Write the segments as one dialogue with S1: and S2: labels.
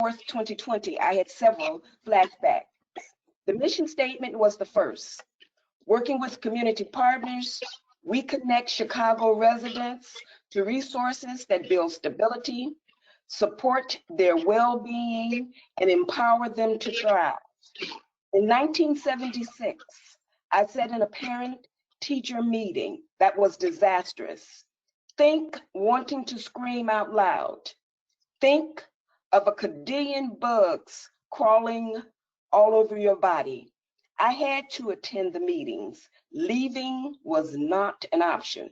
S1: 4th, 2020, I had several flashbacks. The mission statement was the first. Working with community partners, we connect Chicago residents to resources that build stability, support their well-being, and empower them to thrive. In 1976, I said in a parent-teacher meeting that was disastrous, think wanting to scream out loud. Think of a cadillac bugs crawling all over your body. I had to attend the meetings. Leaving was not an option.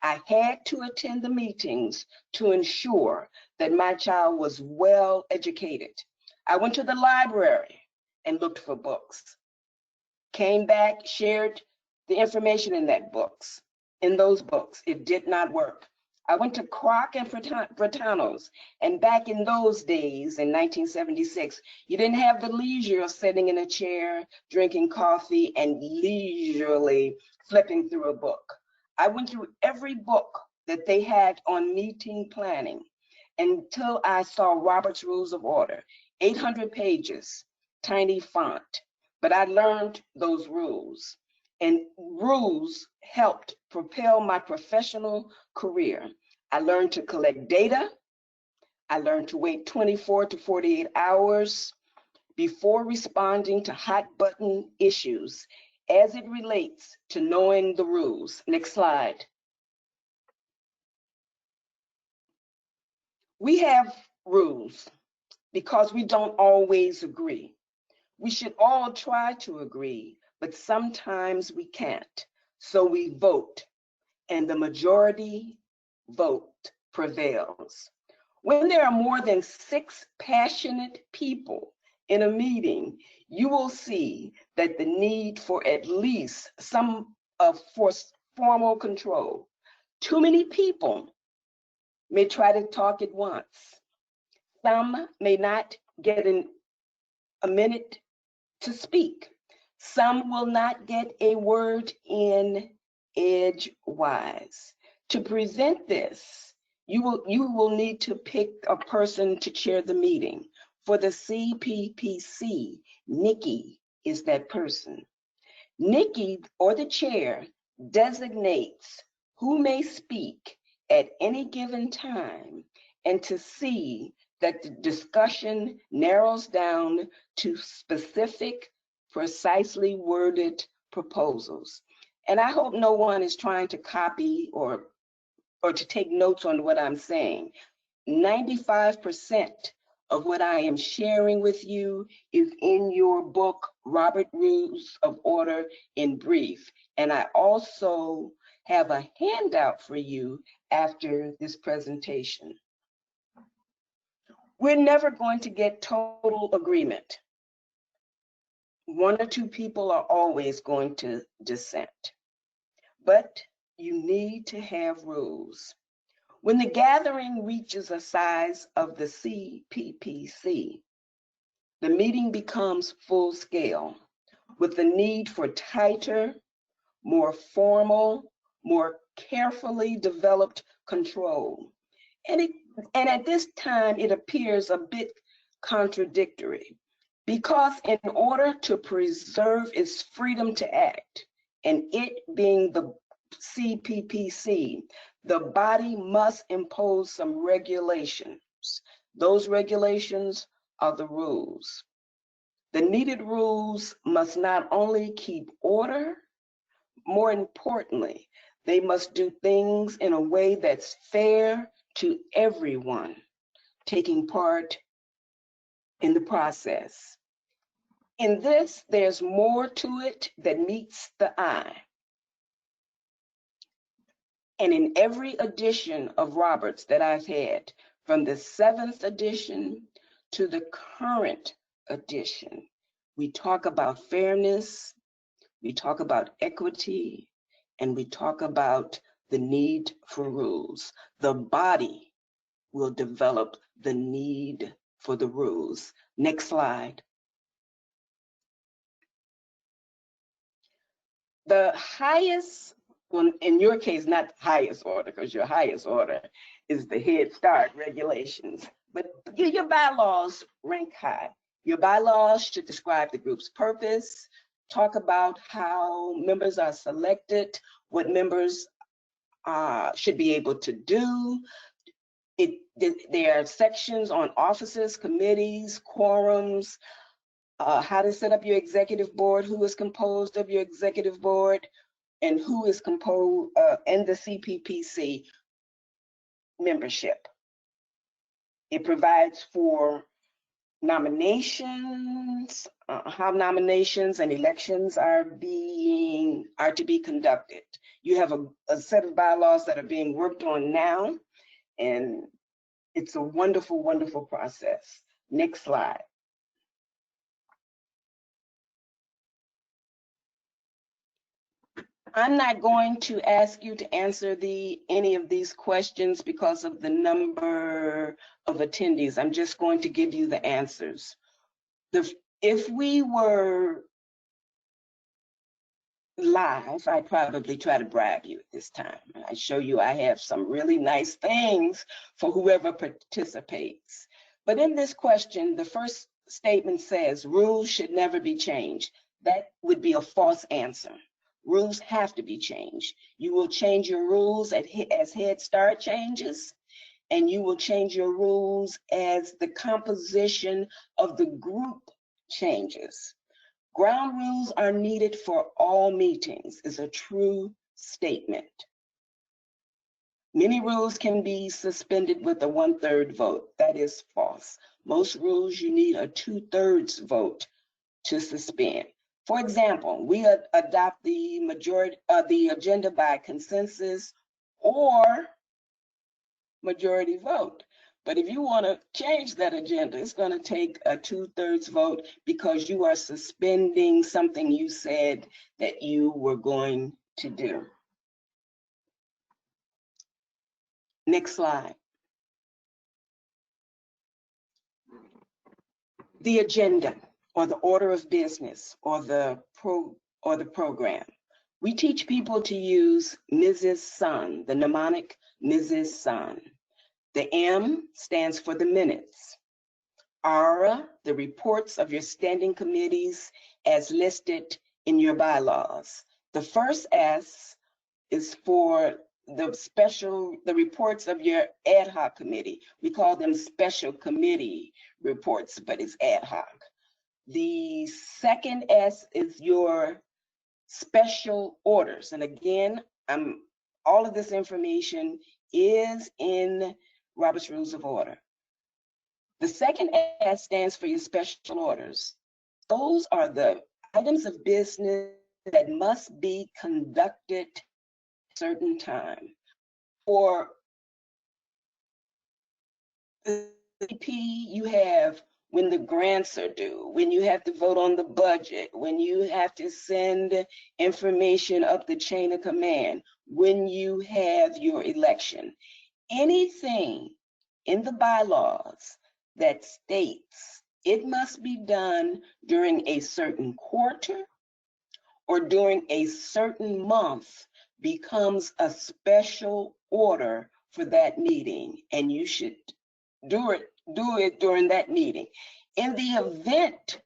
S1: I had to attend the meetings to ensure that my child was well educated. I went to the library and looked for books. Came back, shared the information in those books. It did not work. I went to Kroc and Brentano's, and back in those days, in 1976, you didn't have the leisure of sitting in a chair, drinking coffee, and leisurely flipping through a book. I went through every book that they had on meeting planning until I saw Robert's Rules of Order, 800 pages, tiny font, but I learned those rules. And rules helped propel my professional career. I learned to collect data. I learned to wait 24 to 48 hours before responding to hot button issues as it relates to knowing the rules. Next slide. We have rules because we don't always agree. We should all try to agree, but sometimes we can't. So we vote, and the majority vote prevails. When there are more than 6 passionate people in a meeting, you will see that the need for at least some for formal control. Too many people may try to talk at once. Some may not get a minute to speak. Some will not get a word in edgewise. To present this, you will need to pick a person to chair the meeting. For the CPPC, Nikki is that person. Nikki, or the chair, designates who may speak at any given time, and to see that the discussion narrows down to specific, precisely worded proposals. And I hope no one is trying to copy or to take notes on what I'm saying. 95% of what I am sharing with you is in your book, Robert Rules of Order in Brief. And I also have a handout for you after this presentation. We're never going to get total agreement. 1 or 2 people are always going to dissent. But you need to have rules. When the gathering reaches a size of the CPPC, the meeting becomes full scale with the need for tighter, more formal, more carefully developed control. And at this time, it appears a bit contradictory because in order to preserve its freedom to act, and it being the CPPC, the body must impose some regulations. Those regulations are the rules. The needed rules must not only keep order, more importantly, they must do things in a way that's fair to everyone taking part in the process. In this, there's more to it than meets the eye. And in every edition of Roberts that I've had, from the 7th edition to the current edition, we talk about fairness, we talk about equity, and we talk about the need for rules. The body will develop the need for the rules. Next slide. The highest, well, in your case, not highest order, because your highest order is the Head Start regulations. But your bylaws rank high. Your bylaws should describe the group's purpose, talk about how members are selected, what members should be able to do. There are sections on offices, committees, quorums, how to set up your executive board, who is composed of your executive board, and who is composed, and the CPPC membership. It provides for nominations, how nominations and elections are to be conducted. You have a set of bylaws that are being worked on now, and it's a wonderful, wonderful process. Next slide. I'm not going to ask you to answer any of these questions because of the number of attendees. I'm just going to give you the answers. If we were live, I'd probably try to bribe you this time. I show you I have some really nice things for whoever participates. But in this question, the first statement says rules should never be changed. That would be a false answer. Rules have to be changed. You will change your rules as Head Start changes, and you will change your rules as the composition of the group changes. Ground rules are needed for all meetings is a true statement. Many rules can be suspended with a 1/3 vote. That is false. Most rules you need a 2/3 vote to suspend. For example, we adopt the majority of the agenda by consensus or majority vote. But if you want to change that agenda, it's going to take a 2/3 vote because you are suspending something you said that you were going to do. Next slide. The agenda or the order of business or the program. We teach people to use Mrs. Sun, the mnemonic Mrs. Sun. The M stands for the minutes. R, the reports of your standing committees as listed in your bylaws. The first S is for the reports of your ad hoc committee. We call them special committee reports, but it's ad hoc. The second S is your special orders. And again, all of this information is in Robert's Rules of Order. The second S stands for your special orders. Those are the items of business that must be conducted at a certain time. For the CP, you have when the grants are due, when you have to vote on the budget, when you have to send information up the chain of command, when you have your election. Anything in the bylaws that states it must be done during a certain quarter or during a certain month becomes a special order for that meeting, and you should do it during that meeting. In the event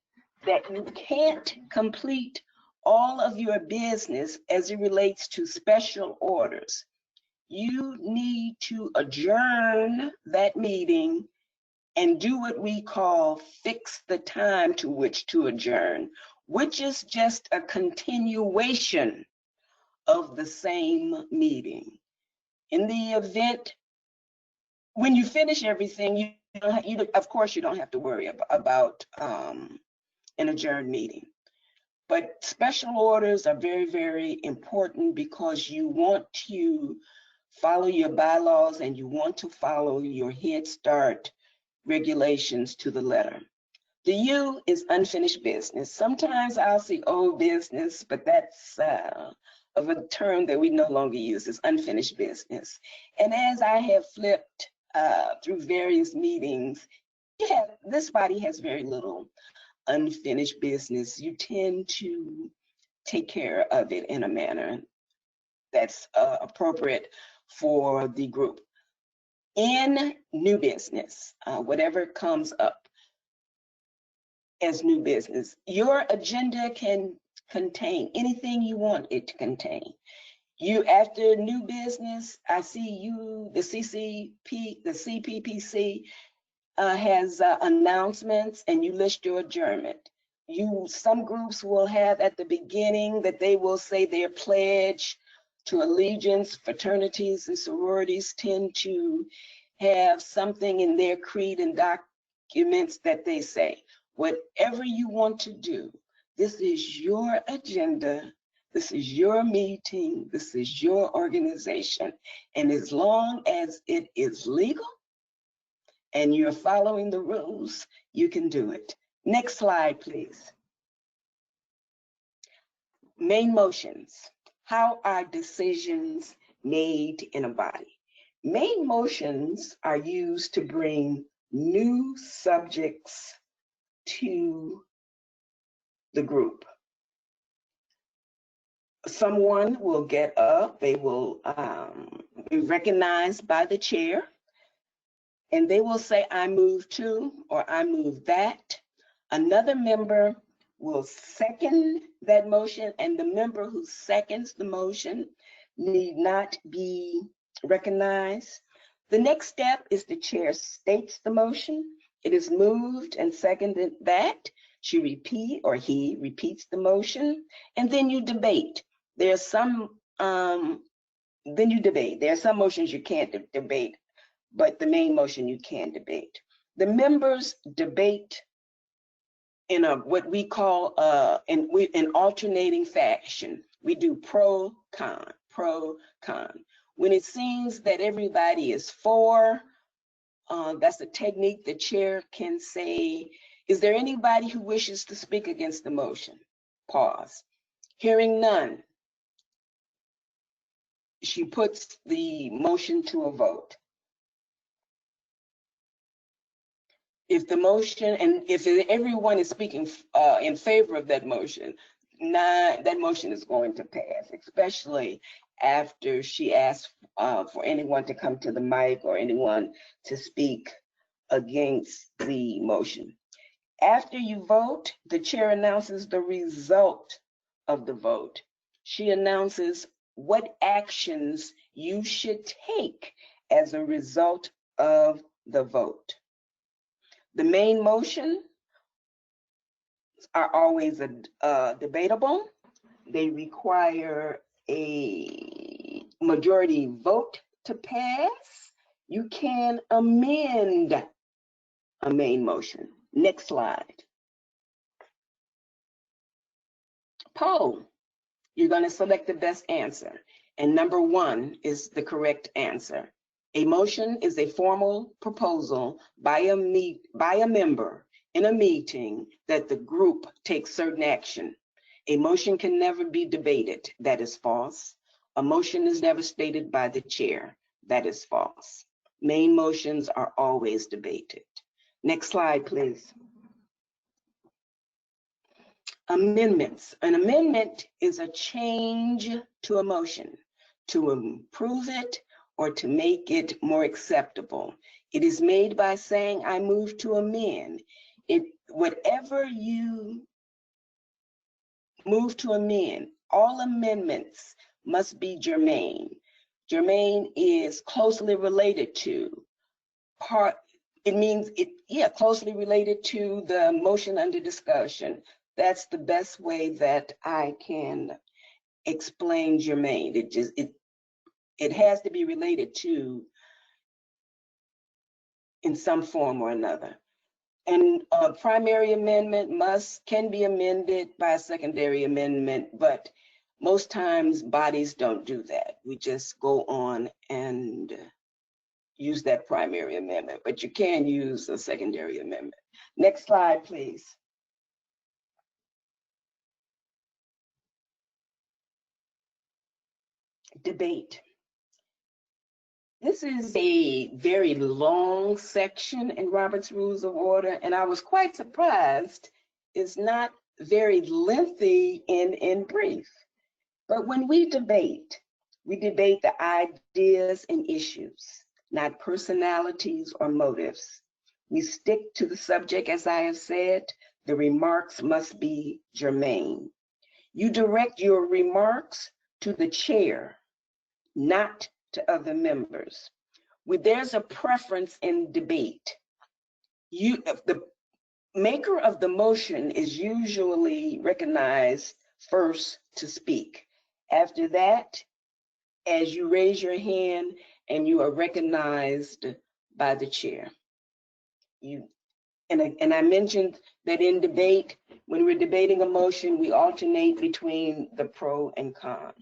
S1: that you can't complete all of your business as it relates to special orders, you need to adjourn that meeting and do what we call fix the time to which to adjourn, which is just a continuation of the same meeting. In the event, when you finish everything, of course, you don't have to worry about an adjourned meeting. But special orders are very, very important because you want to follow your bylaws and you want to follow your Head Start regulations to the letter. The U is unfinished business. Sometimes I'll see old business, but that's of a term that we no longer use, is unfinished business. And as I have flipped through various meetings, this body has very little unfinished business. You tend to take care of it in a manner that's appropriate for the group. in new business, whatever comes up as new business. Your agenda can contain anything you want it to contain. You, after new business, I see you, the CPPC has announcements, and you list your adjournment. Some groups will have at the beginning that they will say their pledge to allegiance. Fraternities and sororities tend to have something in their creed and documents that they say. Whatever you want to do, this is your agenda. This is your meeting. This is your organization. And as long as it is legal and you're following the rules, you can do it. Next slide, please. Main motions. How are decisions made in a body? Main motions are used to bring new subjects to the group. Someone will get up, they will be recognized by the chair, and they will say, I move to, or I move that. Another member will second that motion, and the member who seconds the motion need not be recognized. The next step is the chair states the motion. It is moved and seconded that. She he repeats the motion, and then you debate. There's some, then you debate. There are some motions you can't debate, but the main motion you can debate. The members debate in what we call in alternating fashion. We do pro, con, pro, con. When it seems that everybody is for, that's a technique the chair can say, is there anybody who wishes to speak against the motion? Pause. Hearing none, she puts the motion to a vote. If the motion, and if everyone is speaking in favor of that motion, that motion is going to pass, especially after she asks for anyone to come to the mic or anyone to speak against the motion. After you vote, the chair announces the result of the vote. She announces what actions you should take as a result of the vote. The main motion are always debatable. They require a majority vote to pass. You can amend a main motion. Next slide. Poll. You're going to select the best answer, and number 1 is the correct answer. A motion is a formal proposal by a member in a meeting that the group takes certain action. A motion can never be debated. That is false. A motion is never stated by the chair. That is false. Main motions are always debated. Next slide, please. Amendments. An amendment is a change to a motion to improve it or to make it more acceptable. It is made by saying, I move to amend. Whatever you move to amend, all amendments must be germane. Germane is closely related to closely related to the motion under discussion. That's the best way that I can explain germane. It has to be related to in some form or another. And a primary amendment can be amended by a secondary amendment, but most times bodies don't do that. We just go on and use that primary amendment, but you can use a secondary amendment. Next slide, please. Debate. This is a very long section in Robert's Rules of Order, and I was quite surprised it's not very lengthy in brief. But when we debate the ideas and issues. not personalities or motives. We stick to the subject, as I have said. The remarks must be germane. You direct your remarks to the chair, not to other members. There's a preference in debate. The maker of the motion is usually recognized first to speak. After that, as you raise your hand and you are recognized by the chair. And I mentioned that in debate, when we're debating a motion, we alternate between the pro and con.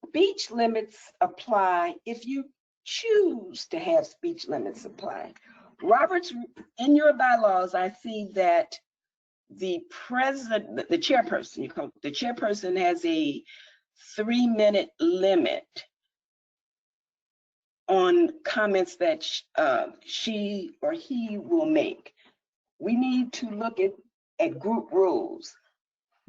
S1: Speech limits apply if you choose to have speech limits apply. Roberts, in your bylaws, I see that the chairperson has a 3-minute limit on comments that she or he will make. We need to look at group rules.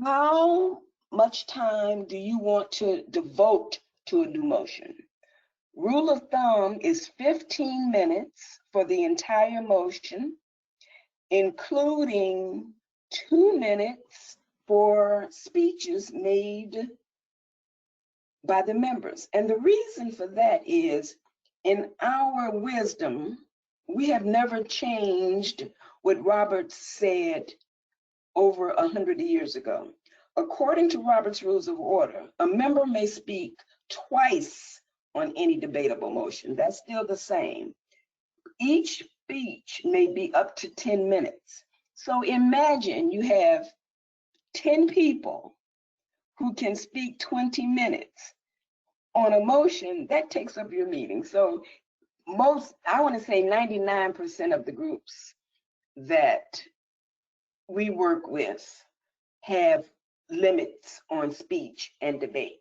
S1: How much time do you want to devote to a new motion? Rule of thumb is 15 minutes for the entire motion, including 2 minutes for speeches made by the members. And the reason for that is, in our wisdom, we have never changed what Roberts said over 100 years ago. According to Robert's Rules of Order, a member may speak twice on any debatable motion. That's still the same. Each speech may be up to 10 minutes. So imagine you have 10 people who can speak 20 minutes on a motion. That takes up your meeting. So I want to say 99% of the groups that we work with have limits on speech and debates.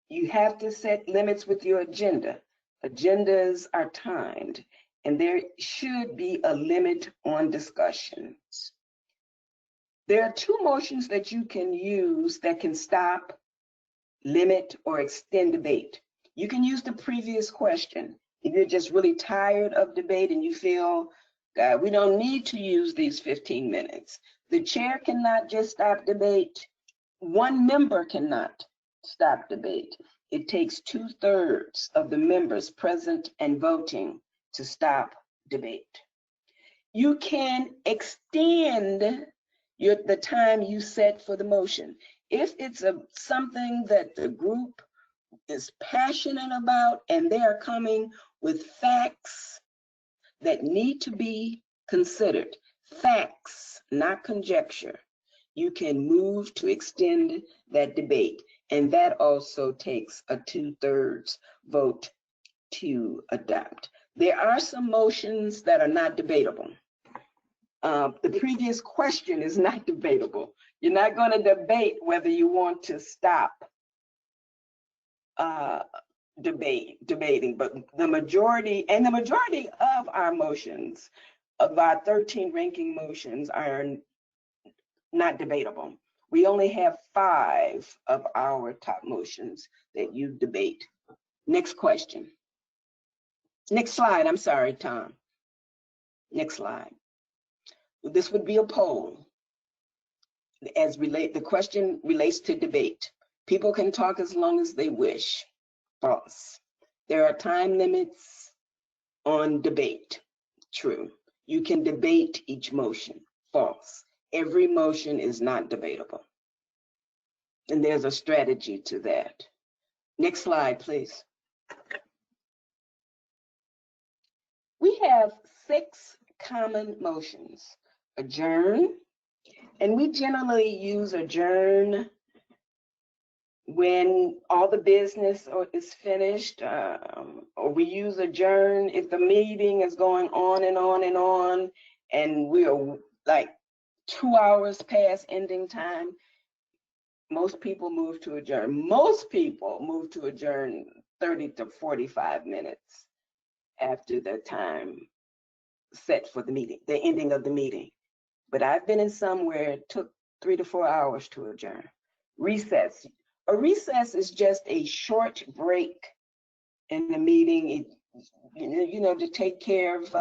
S1: You have to set limits with your agenda. Agendas are timed, and there should be a limit on discussions. There are 2 motions that you can use that can stop, limit, or extend debate. You can use the previous question. If you're just really tired of debate and you feel, God, we don't need to use these 15 minutes. The chair cannot just stop debate. One member cannot stop debate. It takes 2/3 of the members present and voting to stop debate. You can extend the time you set for the motion. If it's something that the group is passionate about and they are coming with facts that need to be considered, facts, not conjecture, you can move to extend that debate. And that also takes a 2/3 vote to adopt. There are some motions that are not debatable. The previous question is not debatable. You're not going to debate whether you want to stop debating, but the majority of our motions, of our 13 ranking motions, are not debatable. We only have 5 of our top motions that you debate. Next question. Next slide, I'm sorry, Tom. Next slide. This would be a poll. The question relates to debate. People can talk as long as they wish. False. There are time limits on debate. True. You can debate each motion. False. Every motion is not debatable. And there's a strategy to that. Next slide, please. We have 6 common motions. Adjourn, and we generally use adjourn when all the business is finished, or we use adjourn if the meeting is going on and on and on, and we are like 2 hours past ending time. Most people move to adjourn. Most people move to adjourn 30 to 45 minutes after the time set for the meeting, the ending of the meeting. But I've been in some where it took 3 to 4 hours to adjourn. Recess. A recess is just a short break in the meeting. to take care of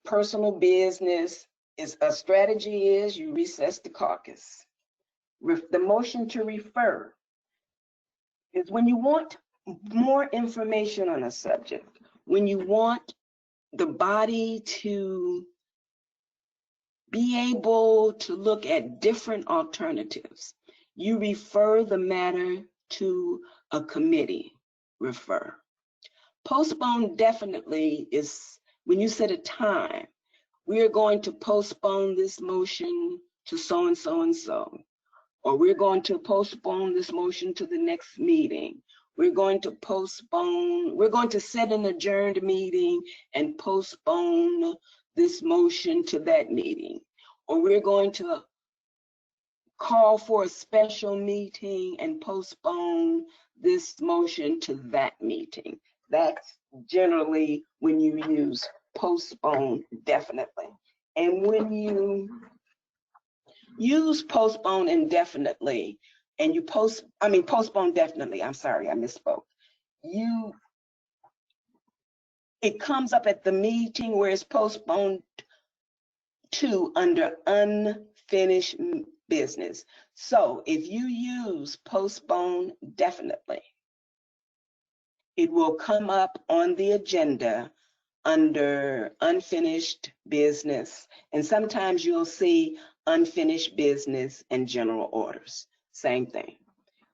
S1: personal business. Is a strategy is you recess the caucus. The motion to refer is when you want more information on a subject, when you want the body to be able to look at different alternatives. You refer the matter to a committee. Refer. Postpone definitely is when you set a time. We are going to postpone this motion to so and so and so, or we're going to postpone this motion to the next meeting. We're going to set an adjourned meeting and postpone this motion to that meeting, or we're going to call for a special meeting and postpone this motion to that meeting. That's generally when you use postpone definitely. And when you use postpone indefinitely and you postpone definitely, I'm sorry, I misspoke. It comes up at the meeting where it's postponed to under unfinished business. So if you use postpone definitely, it will come up on the agenda under unfinished business. And sometimes you'll see unfinished business and general orders. Same thing.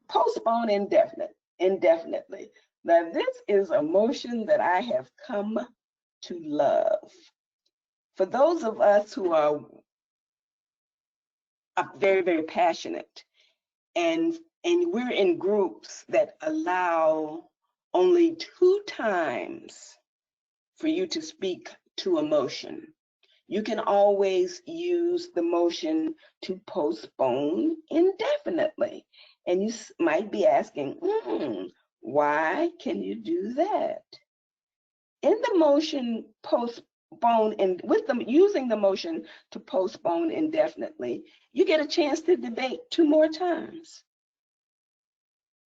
S1: Postpone indefinitely. Now this is a motion that I have come to love. For those of us who are very, very passionate, and we're in groups that allow only 2 times for you to speak to a motion, you can always use the motion to postpone indefinitely. And you might be asking, why can you do that? In the motion postpone, and with them using the motion to postpone indefinitely, you get a chance to debate 2 more times.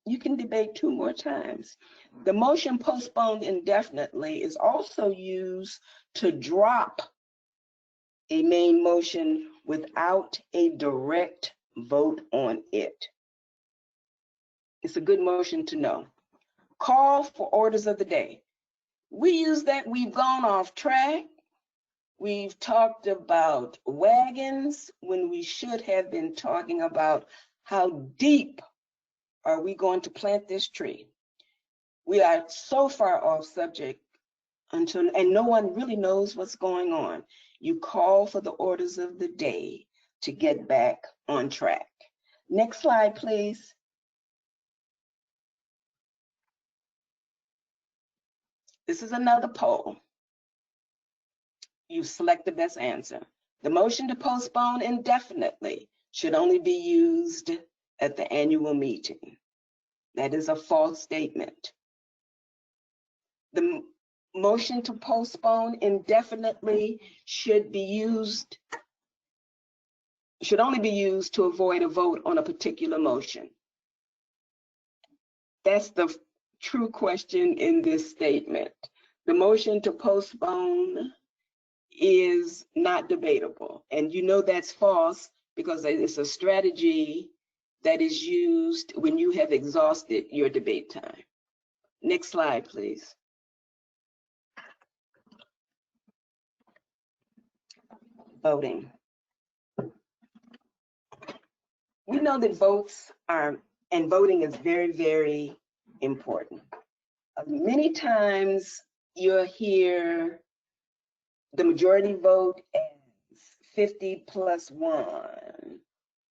S1: You can debate 2 more times. The motion postponed indefinitely is also used to drop a main motion without a direct vote on it. It's a good motion to know. Call for orders of the day. We use that. We've gone off track. We've talked about wagons when we should have been talking about how deep are we going to plant this tree. We are so far off subject and no one really knows what's going on. You call for the orders of the day to get back on track. Next slide, please. This is another poll. You select the best answer. The motion to postpone indefinitely should only be used at the annual meeting. That is a false statement. The motion to postpone indefinitely should only be used to avoid a vote on a particular motion. That's the true question in this statement. The motion to postpone is not debatable. And you know that's false because it's a strategy that is used when you have exhausted your debate time. Next slide, please. Voting. We know that voting is very, very important. Many times you'll hear the majority vote as 50+1,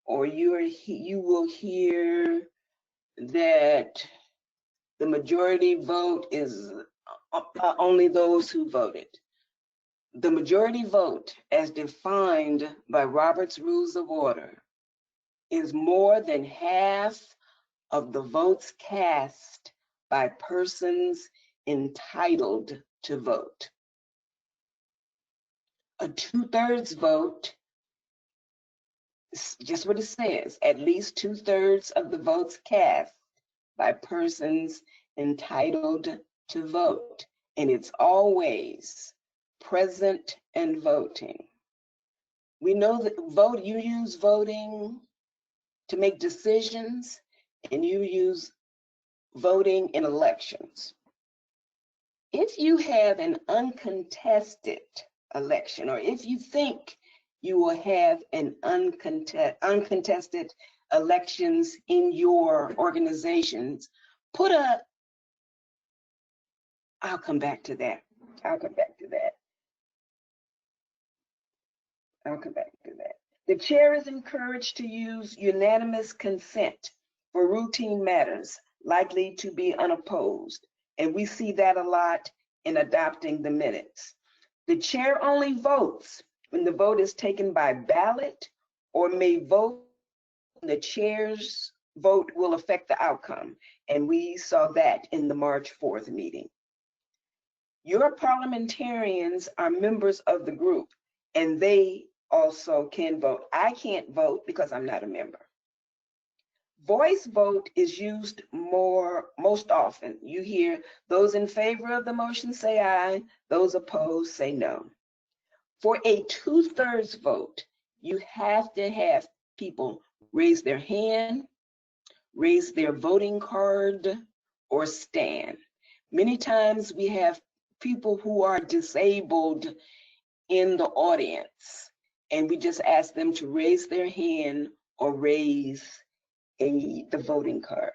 S1: or you will hear that the majority vote is only those who voted. The majority vote, as defined by Robert's Rules of Order, is more than half of the votes cast by persons entitled to vote. A 2/3 vote, just what it says, at least 2/3 of the votes cast by persons entitled to vote, and it's always present and voting. We know that you use voting to make decisions, and you use voting in elections. If you have an uncontested election, or if you think you will have an uncontested elections in your organizations, I'll come back to that. The chair is encouraged to use unanimous consent for routine matters likely to be unopposed, and we see that a lot in adopting the minutes. The chair only votes when the vote is taken by ballot, or may vote when the chair's vote will affect the outcome, and we saw that in the March 4th meeting. Your parliamentarians are members of the group, and they also can vote. I can't vote because I'm not a member. Voice vote is used most often. You hear those in favor of the motion say aye, those opposed say no. For a 2/3 vote, you have to have people raise their hand, raise their voting card, or stand. Many times we have people who are disabled in the audience, and we just ask them to raise their hand or raise the voting card.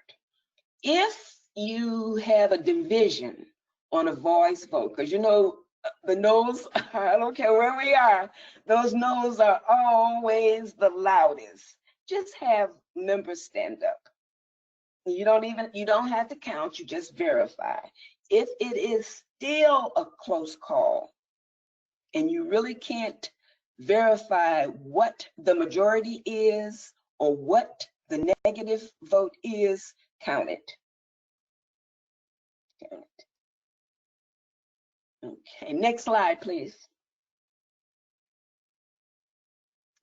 S1: If you have a division on a voice vote, because you know the no's, I don't care where we are, those no's are always the loudest. Just have members stand up. You don't have to count, you just verify. If it is still a close call and you really can't verify what the majority is or what the negative vote is, count it. Okay, next slide, please.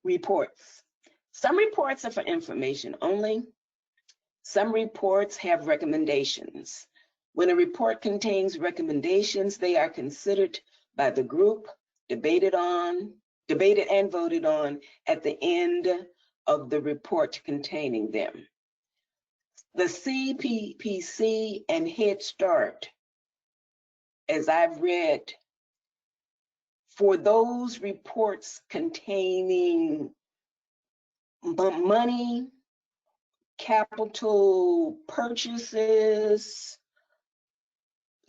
S1: Reports. Some reports are for information only. Some reports have recommendations. When a report contains recommendations, they are considered by the group, debated and voted on at the end of the report containing them. The CPPC and Head Start, as I've read, for those reports containing money, capital purchases,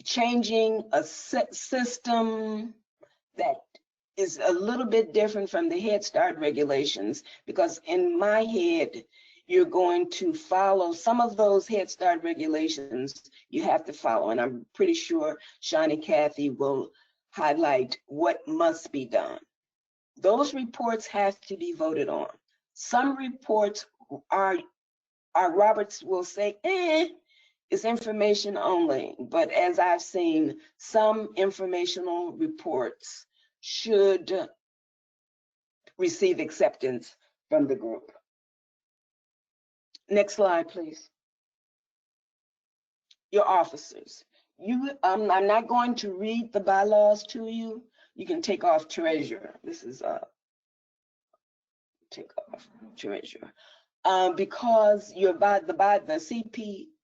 S1: changing a system that is a little bit different from the Head Start regulations, because in my head, you're going to follow some of those Head Start regulations you have to follow. And I'm pretty sure Shawnee Cathy will highlight what must be done. Those reports have to be voted on. Some reports are Roberts will say, it's information only. But as I've seen, some informational reports should receive acceptance from the group. Next slide, please. Your officers. I'm not going to read the bylaws to you. You can take off treasurer. This is take off treasurer. Because the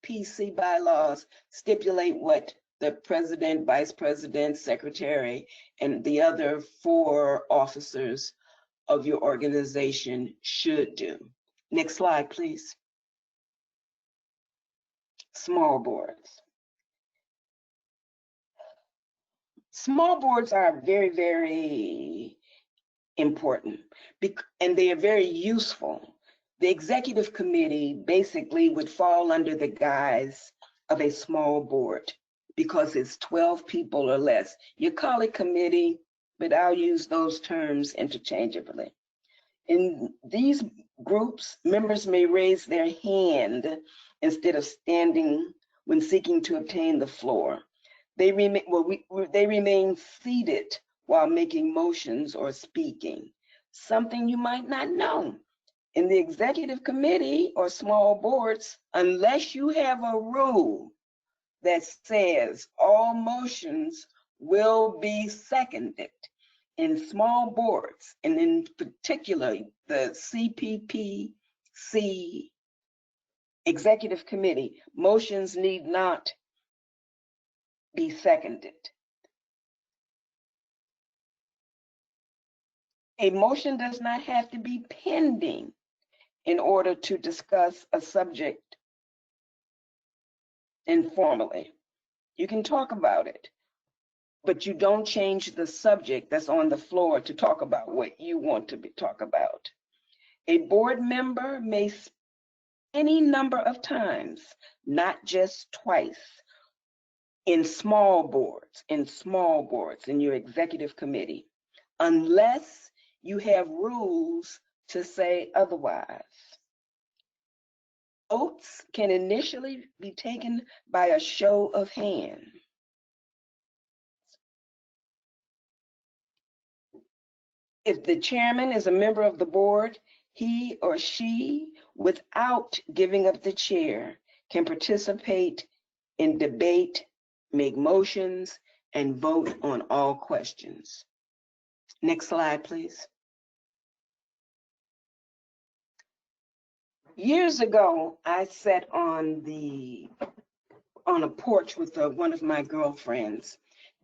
S1: CPPC bylaws stipulate what the president, vice president, secretary, and the other 4 officers of your organization should do. Next slide, please. Small boards. Small boards are very, very important, and they are very useful. The executive committee basically would fall under the guise of a small board because it's 12 people or less. You call it committee, but I'll use those terms interchangeably. In these groups, members may raise their hand instead of standing when seeking to obtain the floor. They remain seated while making motions or speaking. Something you might not know. In the executive committee or small boards, unless you have a rule that says all motions will be seconded in small boards, and in particular, the CPPC Executive Committee, motions need not be seconded. A motion does not have to be pending in order to discuss a subject informally. You can talk about it, but you don't change the subject that's on the floor to talk about what you want to talk about. A board member may any number of times, not just twice, in small boards, in your executive committee, unless you have rules to say otherwise. Votes can initially be taken by a show of hands. If the chairman is a member of the board, he or she, without giving up the chair, can participate in debate, make motions, and vote on all questions. Next slide, please. Years ago, I sat on a porch with one of my girlfriends,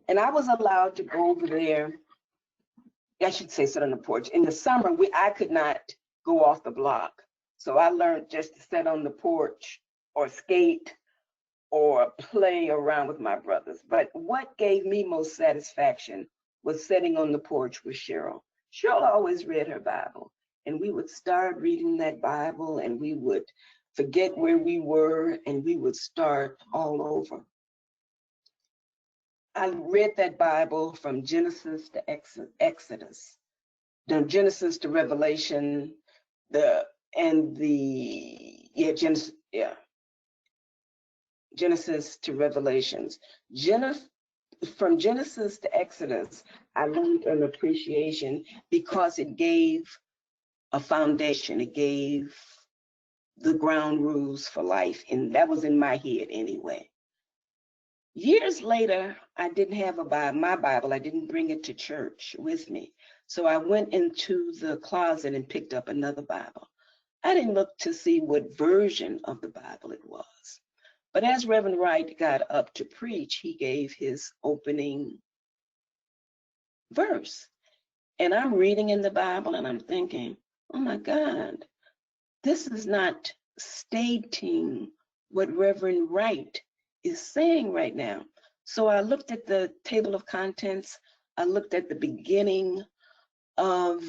S1: and I was allowed to go over there. I should say sit on the porch. In the summer, I could not go off the block. So I learned just to sit on the porch or skate or play around with my brothers. But what gave me most satisfaction was sitting on the porch with Cheryl. Cheryl always read her Bible, and we would start reading that Bible, and we would forget where we were, and we would start all over. I read that Bible from Genesis to Exodus, from Genesis to Revelation, Genesis to Revelations. From Genesis to Exodus, I learned an appreciation because it gave a foundation. It gave the ground rules for life, and that was in my head anyway. Years later, I didn't have my Bible. I didn't bring it to church with me. So I went into the closet and picked up another Bible. I didn't look to see what version of the Bible it was. But as Reverend Wright got up to preach, he gave his opening verse. And I'm reading in the Bible and I'm thinking, oh my God, this is not stating what Reverend Wright is saying right now. So I looked at the table of contents. I looked at the beginning of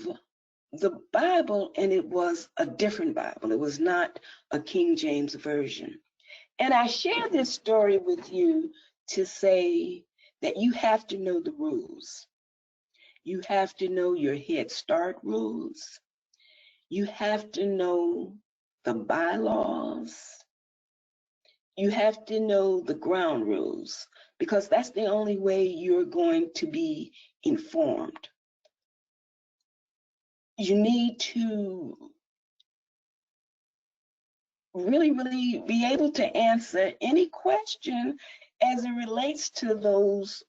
S1: the Bible, and it was a different Bible. It was not a King James version. And I share this story with you to say that you have to know the rules. You have to know your Head Start rules. You have to know the bylaws. You have to know the ground rules, because that's the only way you're going to be informed. You need to really be able to answer any question as it relates to those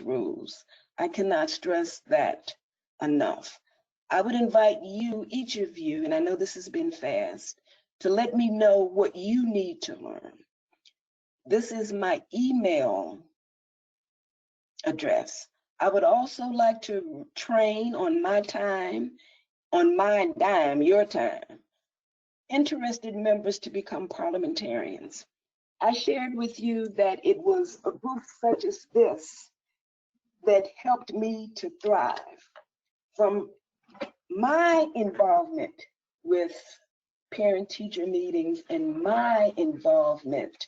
S1: rules. I cannot stress that enough. I would invite you, each of you, and I know this has been fast, to let me know what you need to learn. This is my email address. I would also like to train on my time, on my dime, your time, interested members to become parliamentarians. I shared with you that it was a group such as this that helped me to thrive. From my involvement with parent-teacher meetings and my involvement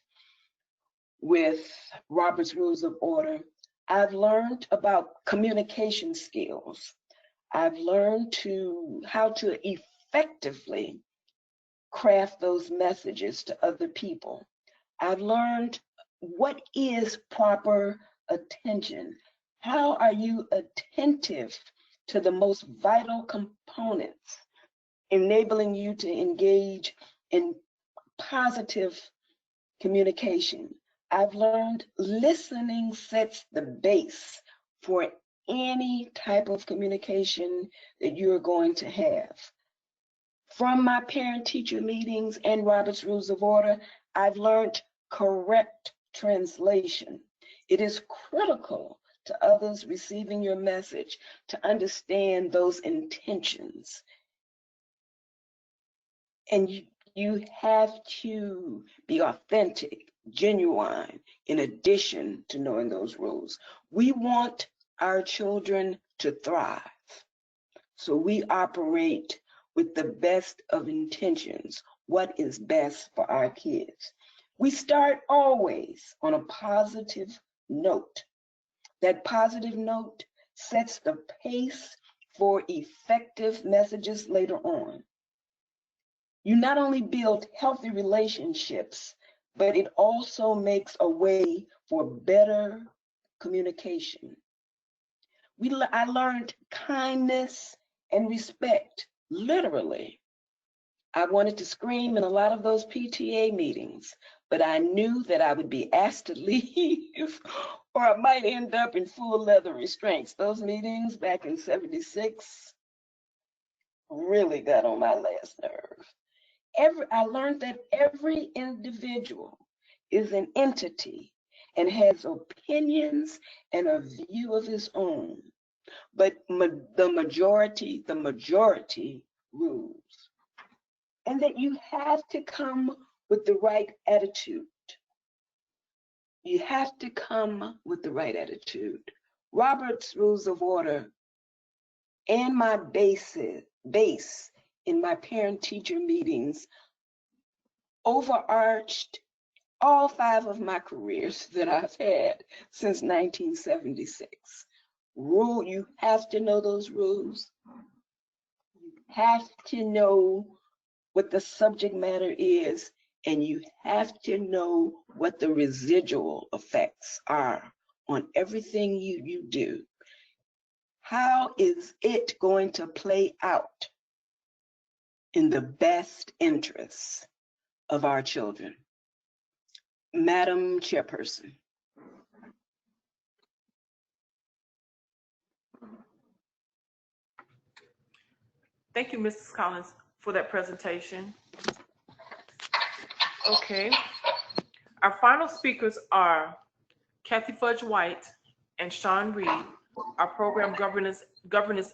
S1: with Robert's Rules of Order, I've learned about communication skills. I've learned how to effectively craft those messages to other people. I've learned what is proper attention. How are you attentive to the most vital components, enabling you to engage in positive communication. I've learned listening sets the base for any type of communication that you're going to have. From my parent-teacher meetings and Robert's Rules of Order, I've learned correct translation. It is critical to others receiving your message to understand those intentions. And you have to be authentic, genuine, in addition to knowing those rules. We want our children to thrive. So we operate with the best of intentions. What is best for our kids? We start always on a positive note. That positive note sets the pace for effective messages later on. You not only build healthy relationships, but it also makes a way for better communication. I learned kindness and respect, literally. I wanted to scream in a lot of those PTA meetings, but I knew that I would be asked to leave or I might end up in full leather restraints. Those meetings back in '76 really got on my last nerve. I learned that every individual is an entity and has opinions and a view of his own, but the majority rules. And that you have to come with the right attitude. You have to come with the right attitude. Robert's Rules of Order and my base in my parent-teacher meetings overarched all 5 of my careers that I've had since 1976. You have to know those rules. You have to know what the subject matter is, and you have to know what the residual effects are on everything you do. How is it going to play out in the best interests of our children? Madam Chairperson.
S2: Thank you, Mrs. Collins, for that presentation. Okay. Our final speakers are Kathy Fudge White and Sean Reed, our program governance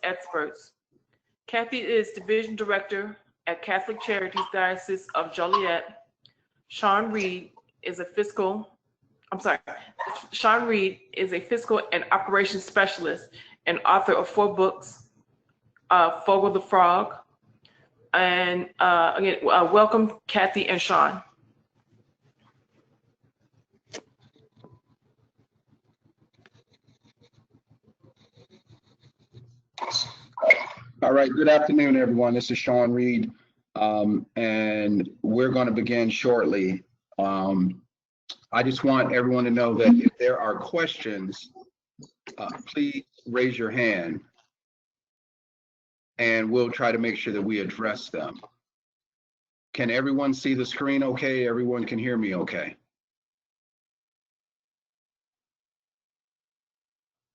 S2: experts. Kathy is Division Director at Catholic Charities Diocese of Joliet. Sean Reed is a fiscal and operations specialist and author of 4 books, Fogel the Frog. And again, welcome Kathy and Sean.
S3: All right, good afternoon, everyone. This is Sean Reed, and we're going to begin shortly. I just want everyone to know that if there are questions, please raise your hand, and we'll try to make sure that we address them. Can everyone see the screen okay? Everyone can hear me okay?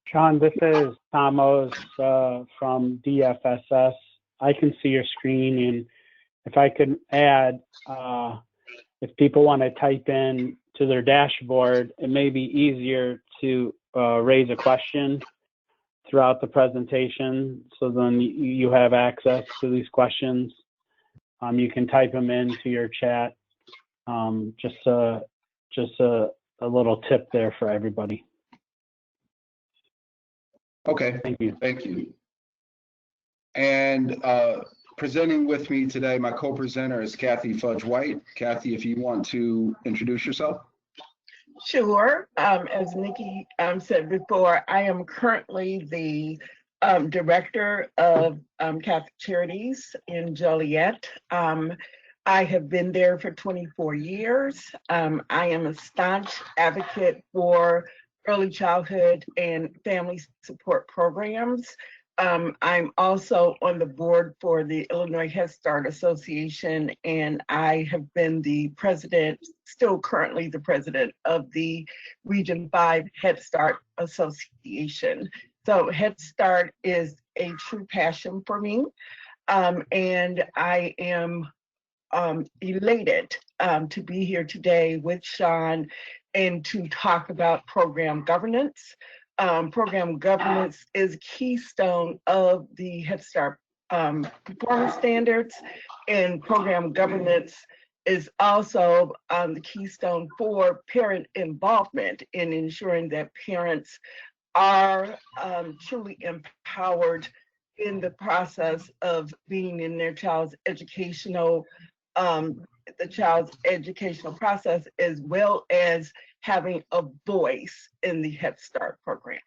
S4: Sean, this is Thomas from DFSS. I can see your screen, and if I could add, if people want to type in to their dashboard, it may be easier to raise a question throughout the presentation, so then you have access to these questions. You can type them into your chat. Just a little tip there for everybody.
S3: Okay,
S4: thank you.
S3: Thank you. And presenting with me today, my co-presenter is Kathy Fudge White. Kathy, if you want to introduce yourself.
S5: Sure. As Nikki said before, I am currently the director of Catholic Charities in Joliet. I have been there for 24 years. I am a staunch advocate for early childhood and family support programs. I'm also on the board for the Illinois Head Start Association, and I have been the president, still currently the president of the Region 5 Head Start Association. So Head Start is a true passion for me, and I am elated to be here today with Sean and to talk about program governance. Program governance is keystone of the Head Start performance standards, and program governance is also the keystone for parent involvement in ensuring that parents are truly empowered in the process of being in their child's educational process, as well as having a voice in the Head Start program.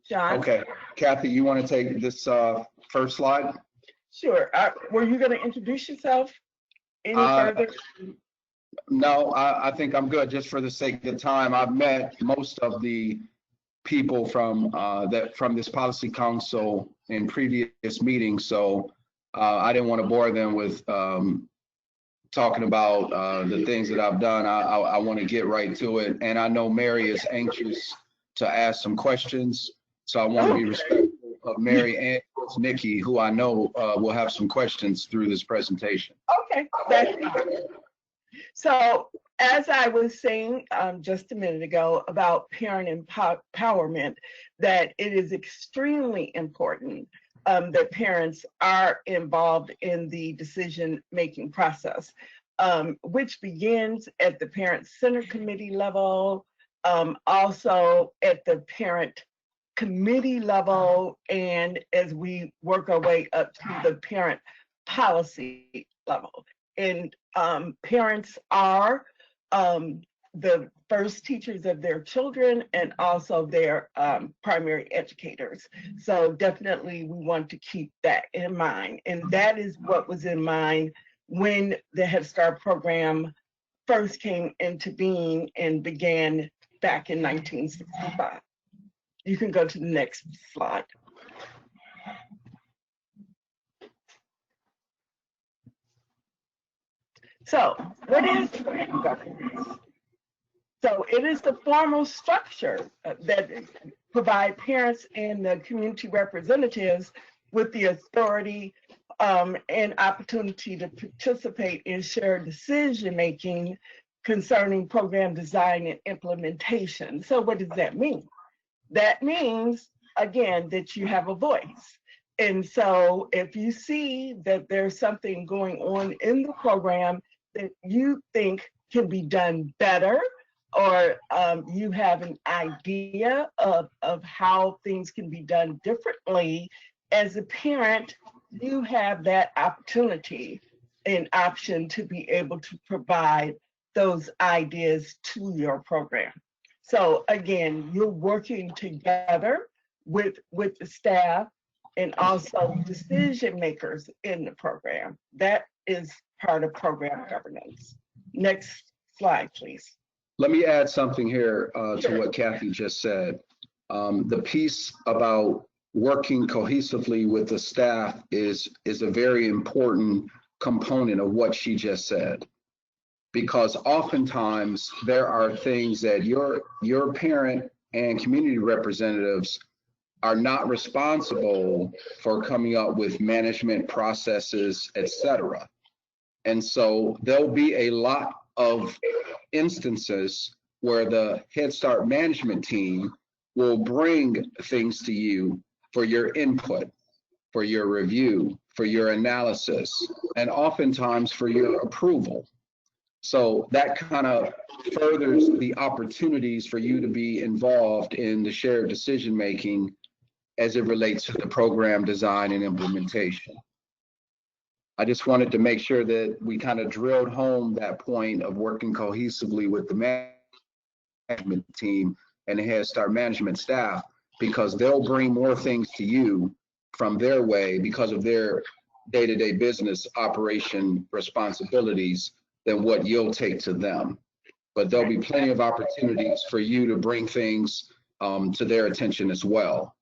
S5: John?
S3: Okay, Kathy, you want to take this first slide?
S5: Sure. Were you going to introduce yourself any further?
S3: No, I think I'm good. Just for the sake of time, I've met most of the people from this policy council in previous meetings, so I didn't want to bore them with talking about the things that I've done. I want to get right to it, and I know Mary is anxious to ask some questions, so I want to be respectful of Mary and Nikki, who I know will have some questions through this presentation.
S5: Okay, that's fine. So as I was saying just a minute ago about parent empowerment, that it is extremely important that parents are involved in the decision-making process, which begins at the Parent Center Committee level, also at the parent committee level, and as we work our way up to the parent policy level. And parents are the first teachers of their children and also their primary educators. So definitely we want to keep that in mind. And that is what was in mind when the Head Start program first came into being and began back in 1965. You can go to the next slide. So what is program governance? So it is the formal structure that provide parents and the community representatives with the authority and opportunity to participate in shared decision-making concerning program design and implementation. So what does that mean? That means, again, that you have a voice. And so if you see that there's something going on in the program that you think can be done better, or you have an idea of how things can be done differently, as a parent, you have that opportunity and option to be able to provide those ideas to your program. So again, you're working together with the staff and also decision makers in the program. That is part of program governance. Next slide, please.
S3: Let me add something here to
S5: Sure.
S3: what Kathy just said. The piece about working cohesively with the staff is a very important component of what she just said, because oftentimes there are things that your parent and community representatives are not responsible for coming up with management processes, etc. And so there'll be a lot of instances where the Head Start management team will bring things to you for your input, for your review, for your analysis, and oftentimes for your approval. So that kind of furthers the opportunities for you to be involved in the shared decision-making as it relates to the program design and implementation. I just wanted to make sure that we kind of drilled home that point of working cohesively with the management team and the Head Start management staff, because they'll bring more things to you from their way because of their day-to-day business operation responsibilities than what you'll take to them. but there'll be plenty of opportunities for you to bring things to their attention as well.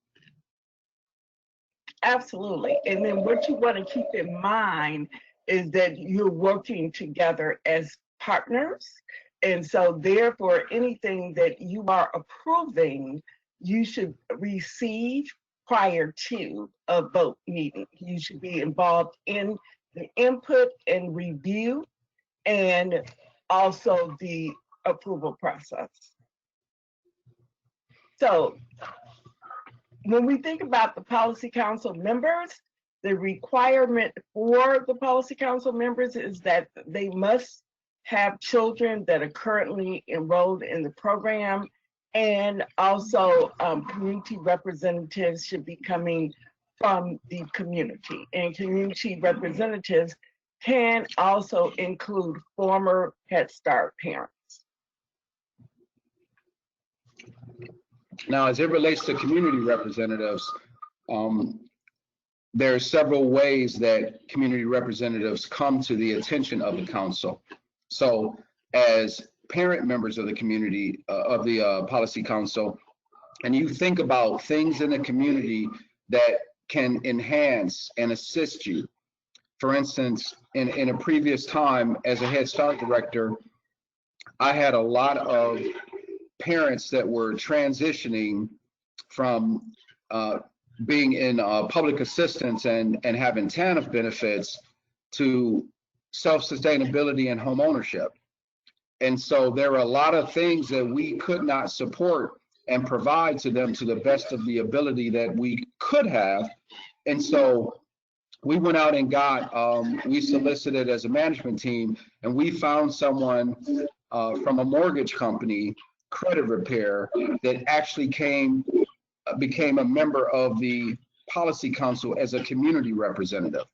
S5: Absolutely. And then what you want to keep in mind is that you're working together as partners. And so therefore, anything that you are approving, you should receive prior to a vote meeting. You should be involved in the input and review and also the approval process. So when we think about the Policy Council members, the requirement for the Policy Council members is that they must have children that are currently enrolled in the program, and also community representatives should be coming from the community. And community representatives can also include former Head Start parents.
S3: Now, as it relates to community representatives, there are several ways that community representatives come to the attention of the council. So as parent members of the community, of the Policy Council, and you think about things in the community that can enhance and assist you. For instance, in a previous time as a Head Start director, I had a lot of parents that were transitioning from being in public assistance and having TANF benefits to self-sustainability and home ownership. And so there were a lot of things that we could not support and provide to them to the best of the ability that we could have. And so we went out and we solicited as a management team, and we found someone from a mortgage company, credit repair, that actually became a member of the Policy Council as a community representative.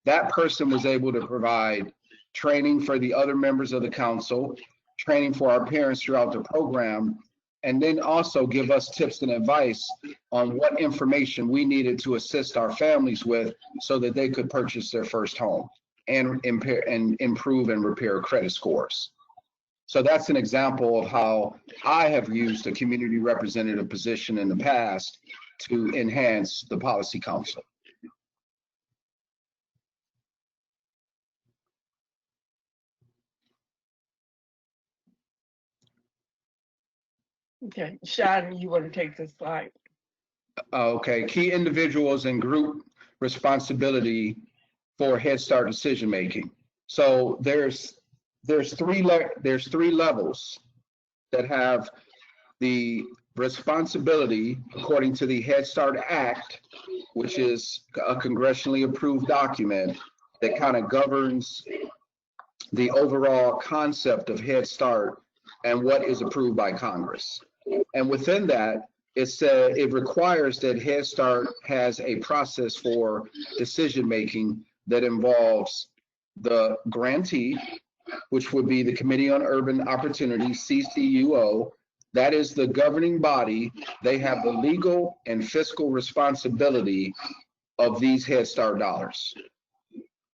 S3: That person was able to provide training for the other members of the council, training for our parents throughout the program, and then also give us tips and advice on what information we needed to assist our families with so that they could purchase their first home and improve and repair credit scores. So that's an example of how I have used a community representative position in the past to enhance the Policy Council.
S5: Okay, Sean, you want to take this slide?
S3: Okay, key individuals and group responsibility for Head Start decision making. So there's three levels that have the responsibility according to the Head Start Act, which is a congressionally approved document that kind of governs the overall concept of Head Start and what is approved by Congress. And within that, it requires that Head Start has a process for decision making that involves the grantee, which would be the Committee on Urban Opportunity, CCUO. That is the governing body. They have the legal and fiscal responsibility of these Head Start dollars.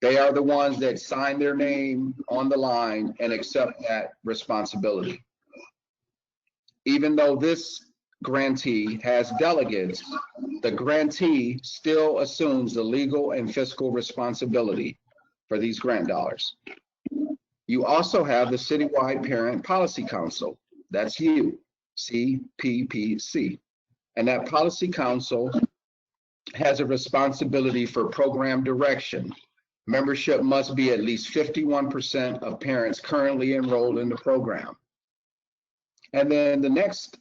S3: They are the ones that sign their name on the line and accept that responsibility. Even though this grantee has delegates, the grantee still assumes the legal and fiscal responsibility for these grant dollars. You also have the Citywide Parent Policy Council. That's you, CPPC. And that Policy Council has a responsibility for program direction. Membership must be at least 51% of parents currently enrolled in the program. And then the next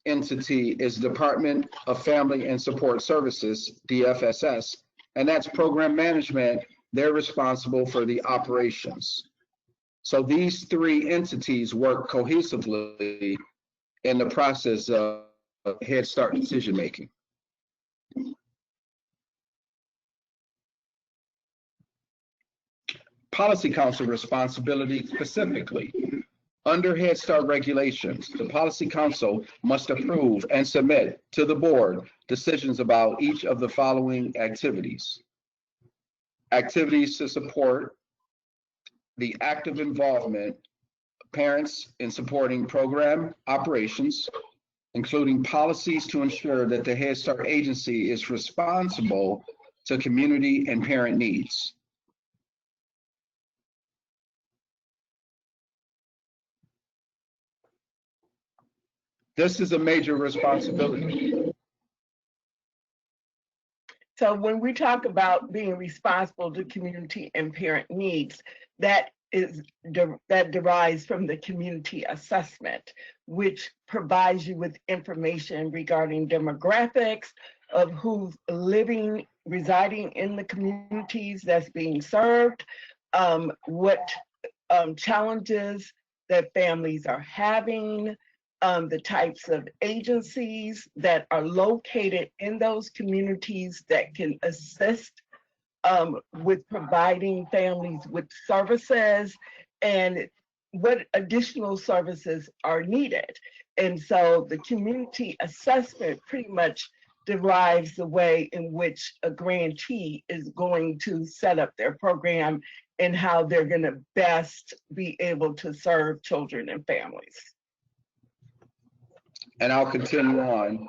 S3: entity is Department of Family and Support Services, DFSS, and that's program management. They're responsible for the operations. So these three entities work cohesively in the process of Head Start decision making. Policy Council responsibility specifically. Under Head Start regulations, the Policy Council must approve and submit to the board decisions about each of the following activities. Activities to support the active involvement parents in supporting program operations, including policies to ensure that the Head Start agency is responsible to community and parent needs. This is a major responsibility.
S5: So when we talk about being responsible to community and parent needs, that derives from the community assessment, which provides you with information regarding demographics of who's residing in the communities that's being served, what challenges that families are having, the types of agencies that are located in those communities that can assist with providing families with services, and what additional services are needed. And so the community assessment pretty much derives the way in which a grantee is going to set up their program and how they're going to best be able to serve children and families.
S3: And I'll continue on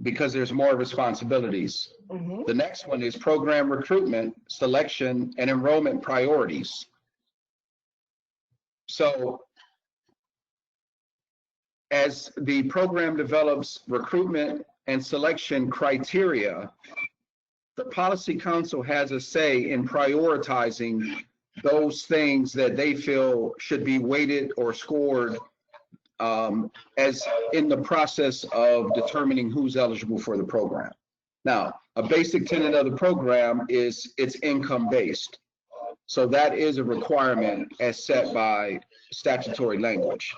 S3: because there's more responsibilities.
S5: Mm-hmm.
S3: The next one is program recruitment, selection, and enrollment priorities. So as the program develops recruitment and selection criteria, the Policy Council has a say in prioritizing those things that they feel should be weighted or scored as in the process of determining who's eligible for the program. Now, a basic tenet of the program is it's income-based. So that is a requirement as set by statutory language.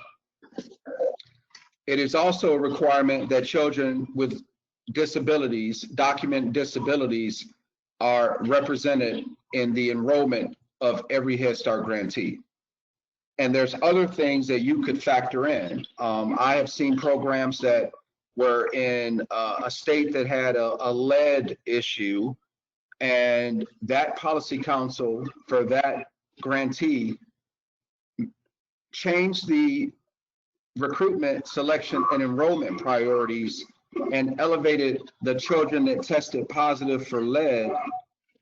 S3: It is also a requirement that children with disabilities, documented disabilities, are represented in the enrollment of every Head Start grantee. And there's other things that you could factor in. I have seen programs that were in a state that had a lead issue, and that Policy Council for that grantee changed the recruitment, selection, and enrollment priorities and elevated the children that tested positive for lead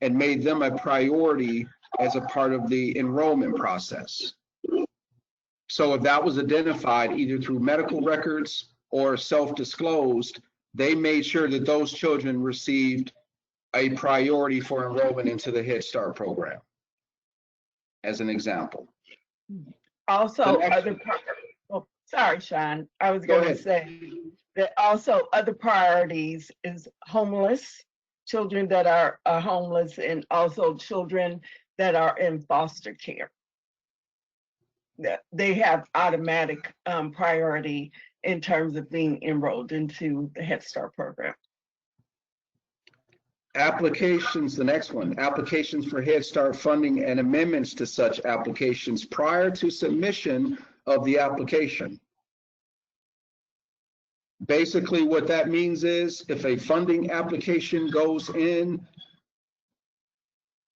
S3: and made them a priority as a part of the enrollment process. So if that was identified either through medical records or self-disclosed, they made sure that those children received a priority for enrollment into the Head Start program, as an example.
S5: Also, sorry, Sean, I was going to say that also other priorities is homeless, children that are homeless, and also children that are in foster care. They have automatic priority in terms of being enrolled into the Head Start program.
S3: Applications, the next one, applications for Head Start funding and amendments to such applications prior to submission of the application. Basically, what that means is if a funding application goes in,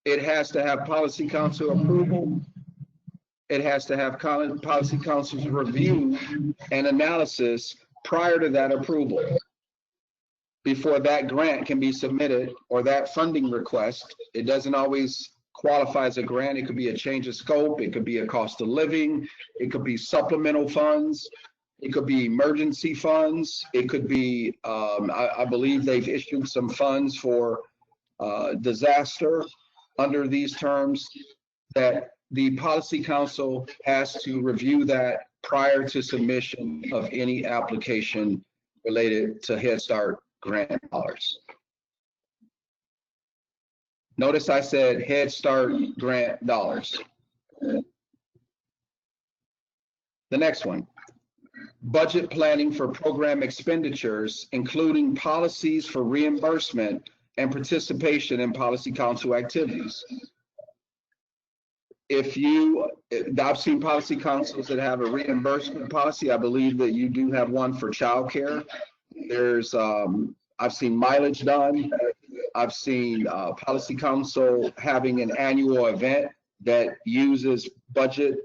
S3: it has to have Policy Council approval. It has to have Policy Council's review and analysis prior to that approval, before that grant can be submitted or that funding request. It doesn't always qualify as a grant. It could be a change of scope. It could be a cost of living. It could be supplemental funds. It could be emergency funds. It could be, I believe they've issued some funds for disaster under these terms, that the Policy Council has to review that prior to submission of any application related to Head Start grant dollars. Notice I said Head Start grant dollars. The next one, budget planning for program expenditures, including policies for reimbursement and participation in Policy Council activities. I've seen Policy Councils that have a reimbursement policy. I believe that you do have one for childcare. There's, I've seen mileage done. I've seen Policy Council having an annual event that uses budget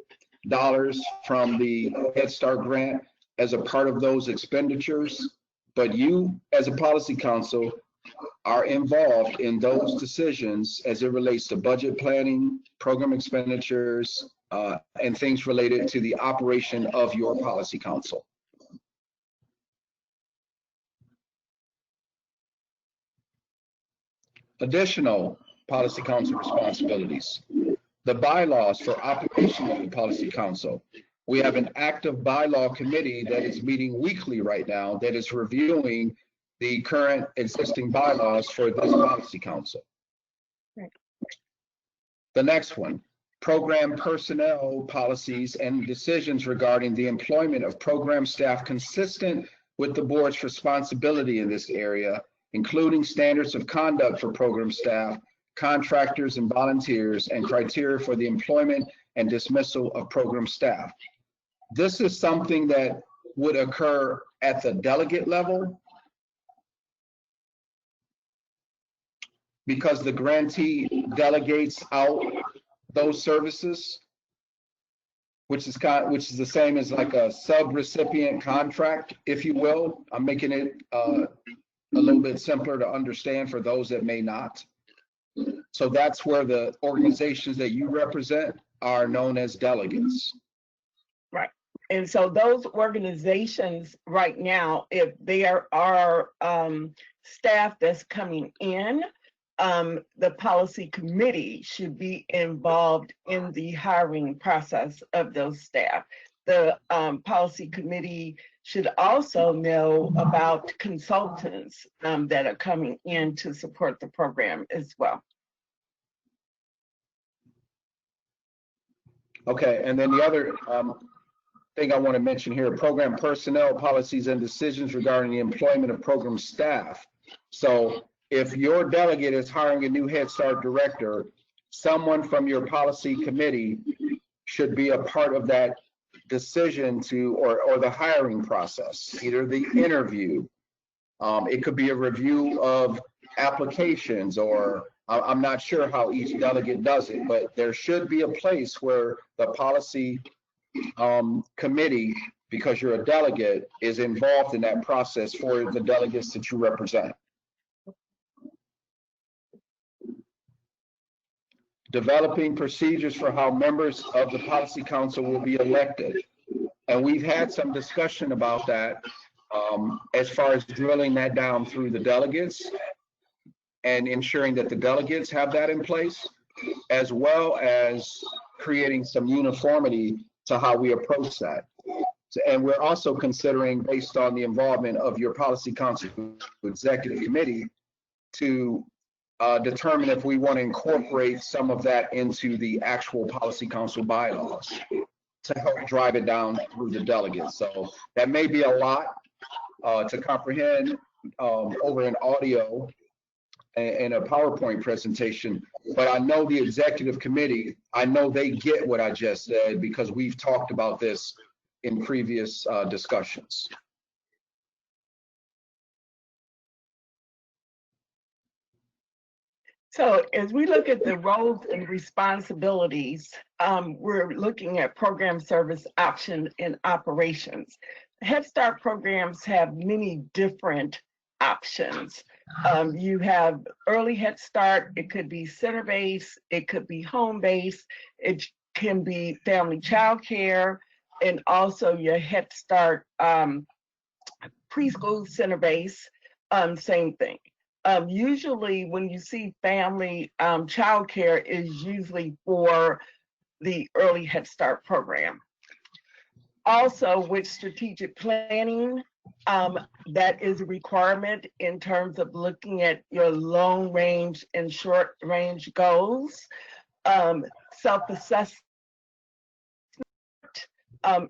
S3: dollars from the Head Start grant as a part of those expenditures. But you, as a policy council, are involved in those decisions as it relates to budget planning, program expenditures, and things related to the operation of your policy council. Additional policy council responsibilities. The bylaws for operation of the policy council. We have an active bylaw committee that is meeting weekly right now that is reviewing the current existing bylaws for this policy council.
S5: Right.
S3: The next one, program personnel policies and decisions regarding the employment of program staff consistent with the board's responsibility in this area, including standards of conduct for program staff, contractors and volunteers, and criteria for the employment and dismissal of program staff. This is something that would occur at the delegate level because the grantee delegates out those services, which is the same as like a sub-recipient contract, if you will. I'm making it a little bit simpler to understand for those that may not. So that's where the organizations that you represent are known as delegates.
S5: Right. And so those organizations right now, if there are staff that's coming in, the policy committee should be involved in the hiring process of those staff. The policy committee should also know about consultants that are coming in to support the program as well.
S3: Okay, and then the other thing I want to mention here, program personnel policies and decisions regarding the employment of program staff. So if your delegate is hiring a new Head Start director, someone from your policy committee should be a part of that decision or the hiring process, either the interview. It could be a review of applications, or I'm not sure how each delegate does it, but there should be a place where the policy committee, because you're a delegate, is involved in that process for the delegates that you represent. Developing procedures for how members of the policy council will be elected. And we've had some discussion about that as far as drilling that down through the delegates and ensuring that the delegates have that in place, as well as creating some uniformity to how we approach that. And we're also considering, based on the involvement of your policy council executive committee, to determine if we want to incorporate some of that into the actual policy council bylaws to help drive it down through the delegates. So that may be a lot to comprehend over an audio and a PowerPoint presentation, but I know the executive committee, I know they get what I just said because we've talked about this in previous discussions.
S5: So as we look at the roles and responsibilities, we're looking at program service option and operations. Head Start programs have many different options. You have early Head Start, it could be center-based, it could be home-based, it can be family child care, and also your Head Start preschool center-based, same thing. Usually when you see family child care is usually for the early Head Start program. Also with strategic planning, that is a requirement in terms of looking at your long range and short range goals. Self-assessment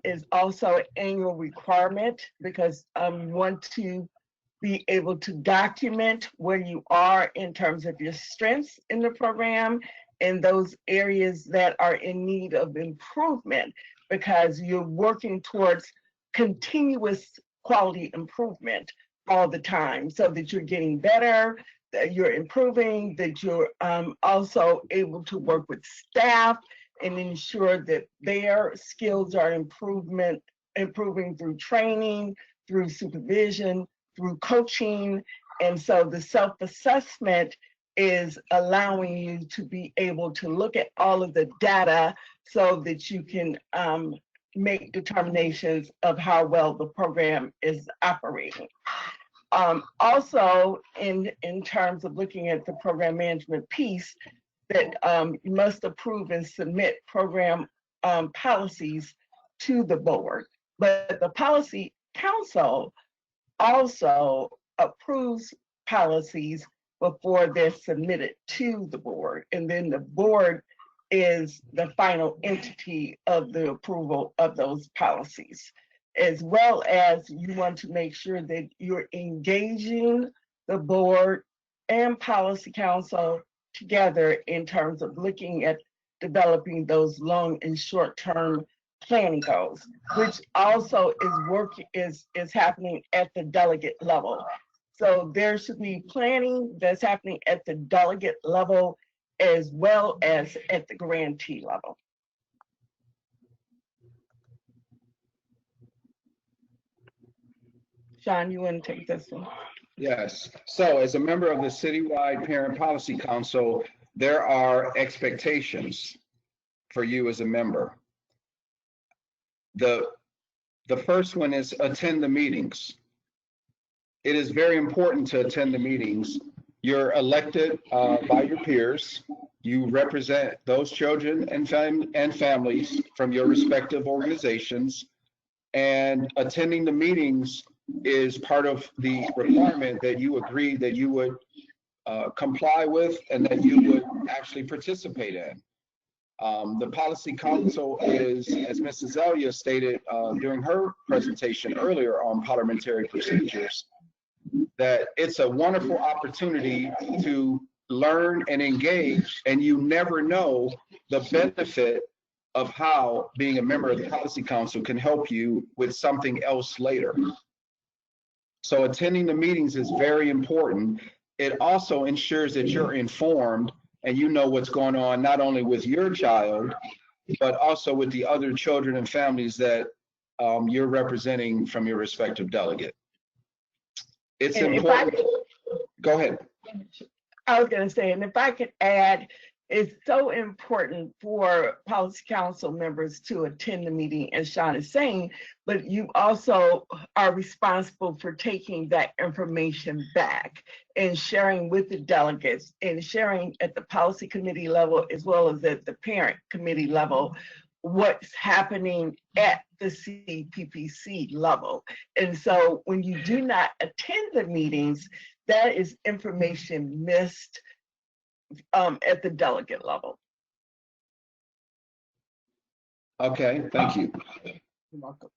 S5: is also an annual requirement because you want to be able to document where you are in terms of your strengths in the program and those areas that are in need of improvement, because you're working towards continuous quality improvement all the time so that you're getting better, that you're improving, that you're also able to work with staff and ensure that their skills are improving through training, through supervision, through coaching. And so the self-assessment is allowing you to be able to look at all of the data so that you can make determinations of how well the program is operating. Also, in terms of looking at the program management piece, that you must approve and submit program policies to the board. But the policy council also approves policies before they're submitted to the board. And then the board is the final entity of the approval of those policies, as well as you want to make sure that you're engaging the board and policy council together in terms of looking at developing those long and short-term planning goals, which also is happening at the delegate level. So there should be planning that's happening at the delegate level as well as at the grantee level. Sean, you want to take this one?
S3: Yes. So as a member of the Citywide Parent Policy Council, there are expectations for you as a member. The first one is attend the meetings. It is very important to attend the meetings. You're elected by your peers. You represent those children and families from your respective organizations. And attending the meetings is part of the requirement that you agreed that you would comply with and that you would actually participate in. The Policy Council is, as Mrs. Elia stated during her presentation earlier on parliamentary procedures, that it's a wonderful opportunity to learn and engage, and you never know the benefit of how being a member of the Policy Council can help you with something else later. So attending the meetings is very important. It also ensures that you're informed and you know what's going on, not only with your child, but also with the other children and families that you're representing from your respective delegate. It's important. Go ahead.
S5: I was going to say, and if I could add, it's so important for policy council members to attend the meeting, as Sean is saying, but you also are responsible for taking that information back and sharing with the delegates and sharing at the policy committee level as well as at the parent committee level what's happening at the CPPC level. And so when you do not attend the meetings, that is information missed at the delegate level.
S3: Okay, thank you.
S5: You're welcome.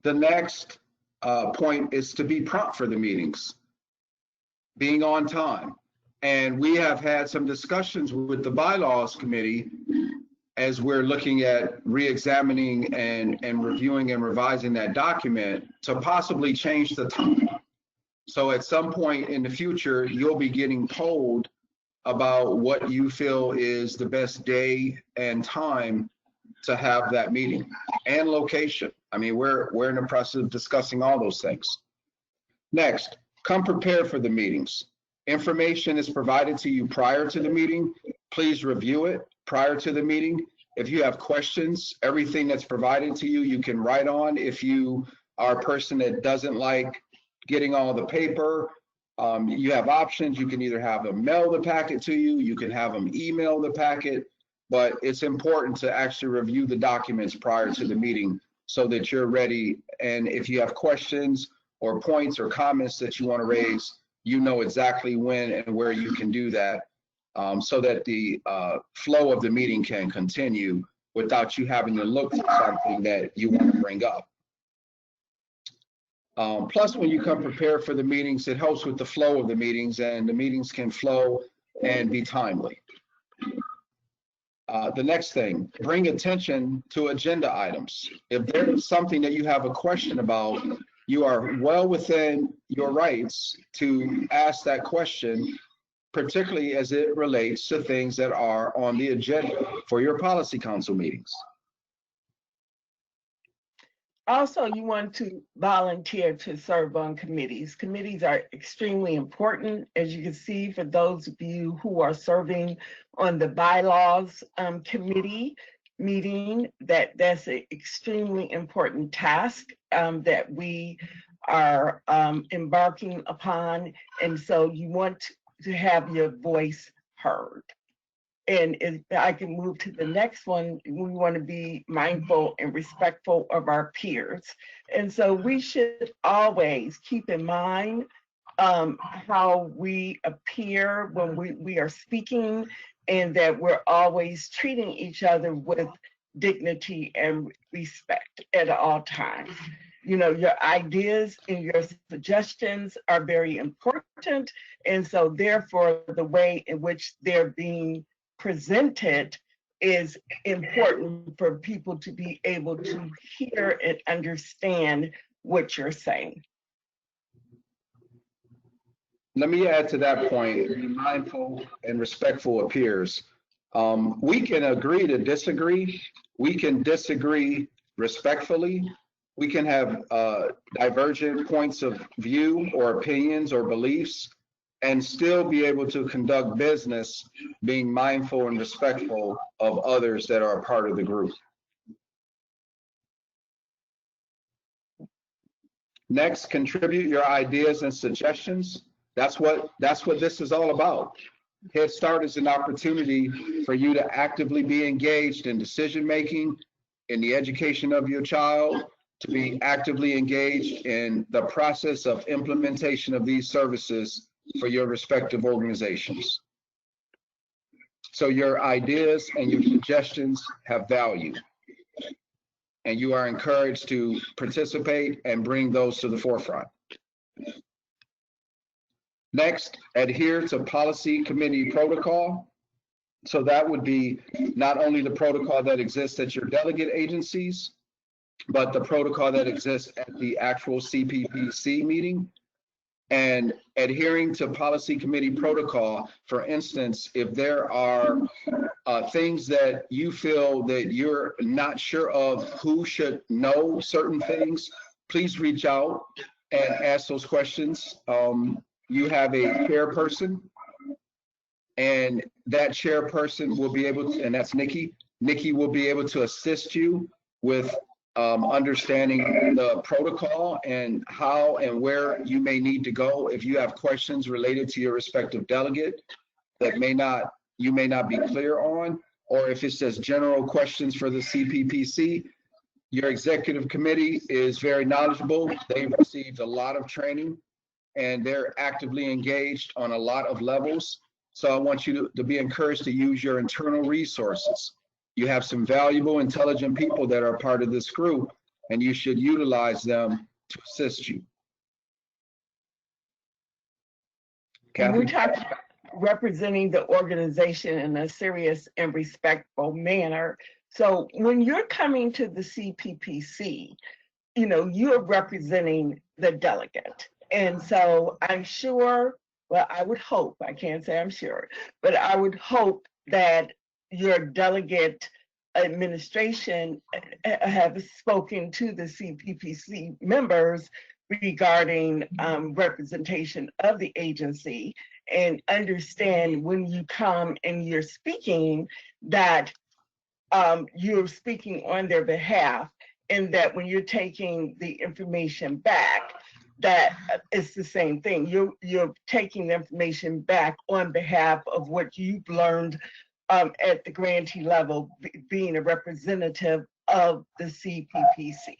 S3: The next point is to be prompt for the meetings, being on time. And we have had some discussions with the bylaws committee as we're looking at re-examining and reviewing and revising that document to possibly change the time. So at some point in the future, you'll be getting polled about what you feel is the best day and time to have that meeting and location. I mean, we're in the process of discussing all those things. Next, come prepared for the meetings. Information is provided to you prior to the meeting. Please review it prior to the meeting. If you have questions, everything that's provided to you, you can write on. If you are a person that doesn't like getting all the paper, you have options. You can either have them mail the packet to you, you can have them email the packet, but it's important to actually review the documents prior to the meeting so that you're ready. And if you have questions or points or comments that you want to raise, you know exactly when and where you can do that, so that the flow of the meeting can continue without you having to look for something that you want to bring up. Plus, when you come prepared for the meetings, it helps with the flow of the meetings, and the meetings can flow and be timely. The next thing, bring attention to agenda items. If there's something that you have a question about, you are well within your rights to ask that question particularly as it relates to things that are on the agenda for your policy council meetings.
S5: Also, you want to volunteer to serve on committees. Committees are extremely important. As you can see, for those of you who are serving on the bylaws committee meeting, that's an extremely important task that we are embarking upon. And so you want to have your voice heard. And if I can move to the next one, we want to be mindful and respectful of our peers. And so we should always keep in mind how we appear when we are speaking, and that we're always treating each other with dignity and respect at all times. You know, your ideas and your suggestions are very important. And so therefore, the way in which they're being presented is important for people to be able to hear and understand what you're saying.
S3: Let me add to that point, be mindful and respectful of peers. We can agree to disagree. We can disagree respectfully. We can have divergent points of view or opinions or beliefs and still be able to conduct business being mindful and respectful of others that are a part of the group. Next, contribute your ideas and suggestions. That's what this is all about. Head Start is an opportunity for you to actively be engaged in decision-making, in the education of your child, to be actively engaged in the process of implementation of these services for your respective organizations. So your ideas and your suggestions have value, and you are encouraged to participate and bring those to the forefront. Next, adhere to policy committee protocol. So that would be not only the protocol that exists at your delegate agencies, but the protocol that exists at the actual CPPC meeting. And adhering to policy committee protocol, for instance, if there are things that you feel that you're not sure of who should know certain things, please reach out and ask those questions. You have a chairperson, and that chairperson will be able to, and that's Nikki. Nikki will be able to assist you with understanding the protocol and how and where you may need to go if you have questions related to your respective delegate that you may not be clear on, or if it's just general questions for the CPPC. Your executive committee is very knowledgeable. They've received a lot of training and they're actively engaged on a lot of levels. So I want you to be encouraged to use your internal resources. You have some valuable, intelligent people that are part of this group, and you should utilize them to assist you.
S5: We talked about representing the organization in a serious and respectful manner. So when you're coming to the CPPC, you know, you're representing the delegate. And so I'm sure, well, I would hope, I can't say I'm sure, but I would hope that your delegate administration have spoken to the CPPC members regarding representation of the agency, and understand when you come and you're speaking that you're speaking on their behalf, and that when you're taking the information back, that it's the same thing. You're taking the information back on behalf of what you've learned at the grantee level, being a representative of the CPPC.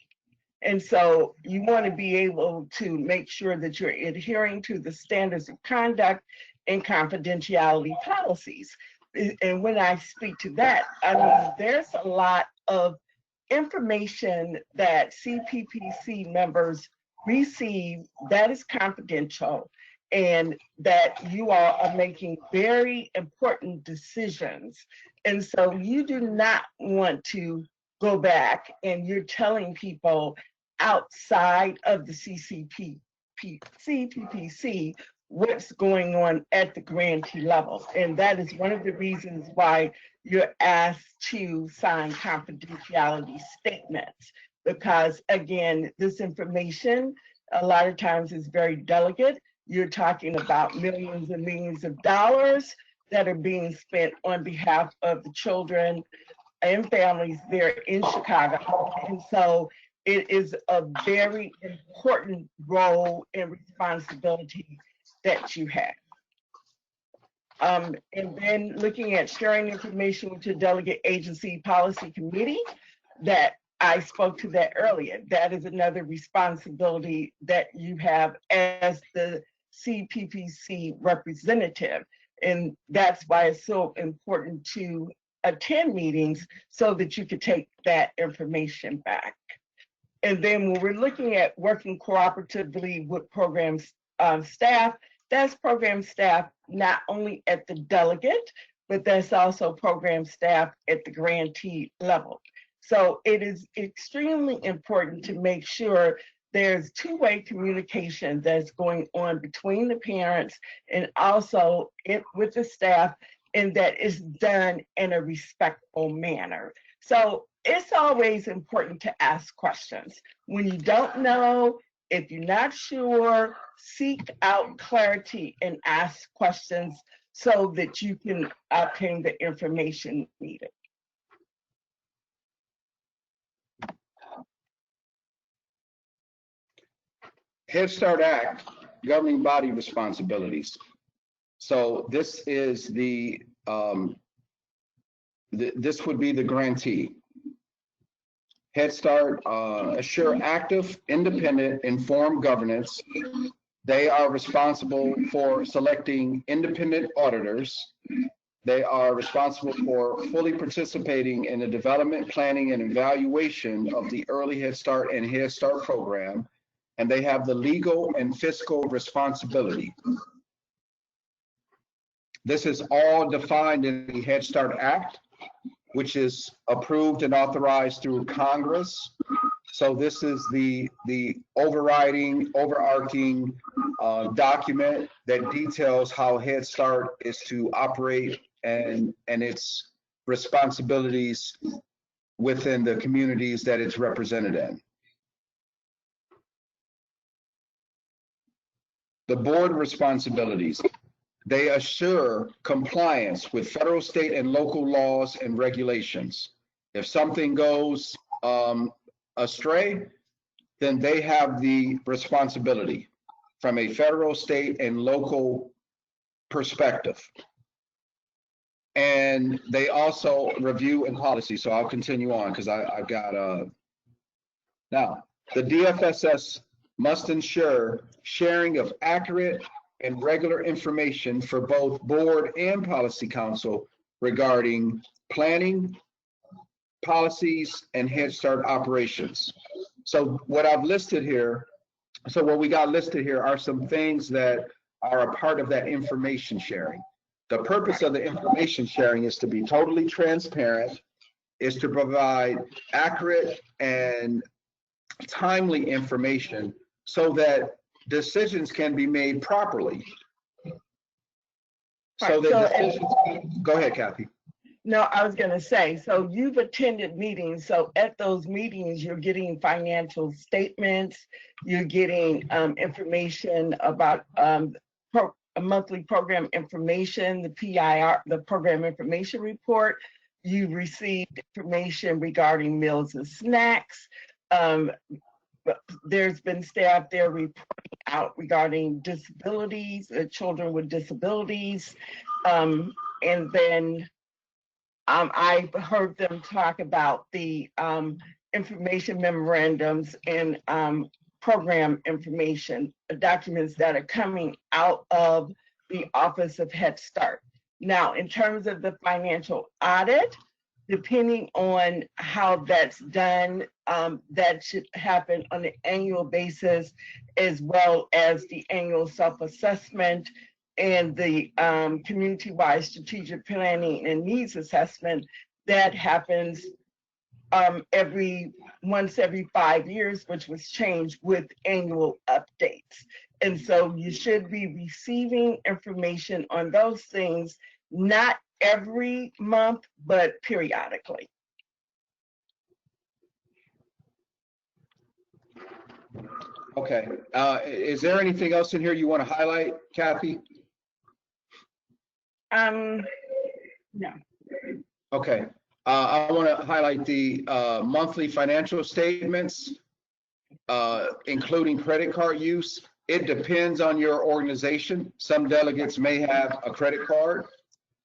S5: And so you want to be able to make sure that you're adhering to the standards of conduct and confidentiality policies. And when I speak to that, I mean, there's a lot of information that CPPC members receive that is confidential, and that you all are making very important decisions. And so you do not want to go back and you're telling people outside of the CPPC what's going on at the grantee level. And that is one of the reasons why you're asked to sign confidentiality statements, because again, this information a lot of times is very delicate. You're talking about millions and millions of dollars that are being spent on behalf of the children and families there in Chicago. And so it is a very important role and responsibility that you have. And then looking at sharing information with your delegate agency policy committee, that I spoke to that earlier. That is another responsibility that you have as the CPPC representative. And that's why it's so important to attend meetings so that you could take that information back. And then when we're looking at working cooperatively with program staff, that's program staff not only at the delegate, but that's also program staff at the grantee level. So it is extremely important to make sure there's two-way communication that's going on between the parents and also with the staff, and that is done in a respectful manner. So it's always important to ask questions. When you don't know, if you're not sure, seek out clarity and ask questions so that you can obtain the information needed.
S3: Head Start Act, governing body responsibilities. So this is this would be the grantee. Head Start assure active, independent, informed governance. They are responsible for selecting independent auditors. They are responsible for fully participating in the development, planning, and evaluation of the Early Head Start and Head Start program. And they have the legal and fiscal responsibility. This is all defined in the Head Start Act, which is approved and authorized through Congress. So this is the overarching document that details how Head Start is to operate and its responsibilities within the communities that it's represented in. The board responsibilities. They assure compliance with federal, state, and local laws and regulations. If something goes astray, then they have the responsibility from a federal, state, and local perspective. And they also review and policy. So I'll continue on because I've got now the DFSS must ensure sharing of accurate and regular information for both board and policy council regarding planning, policies, and Head Start operations. So what I've listed here, so what we got listed here are some things that are a part of that information sharing. The purpose of the information sharing is to be totally transparent, is to provide accurate and timely information so that decisions can be made properly. So that decisions, go ahead, Kathy.
S5: No, I was going to say, so you've attended meetings. So at those meetings, you're getting financial statements, you're getting information about monthly program information, the PIR, the program information report. You received information regarding meals and snacks. There's been staff there reporting out regarding disabilities, children with disabilities. And then I've heard them talk about the information memorandums and program information documents that are coming out of the Office of Head Start. Now, in terms of the financial audit, depending on how that's done, that should happen on an annual basis, as well as the annual self-assessment and the community-wide strategic planning and needs assessment that happens once every 5 years, which was changed with annual updates. And so you should be receiving information on those things, not every month, but periodically.
S3: Okay. Is there anything else in here you want to highlight, Kathy?
S5: No.
S3: Okay. I want to highlight the monthly financial statements, including credit card use. It depends on your organization. Some delegates may have a credit card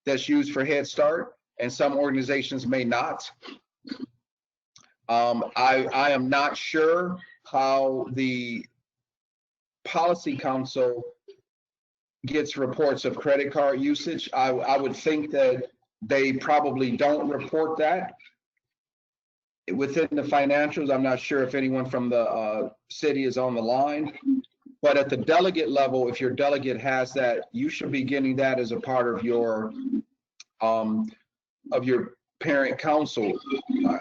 S3: that's used for Head Start, and some organizations may not. I am not sure how the Policy Council gets reports of credit card usage. I would think that they probably don't report that within the financials. I'm not sure if anyone from the city is on the line, but at the delegate level, if your delegate has that, you should be getting that as a part of your parent council.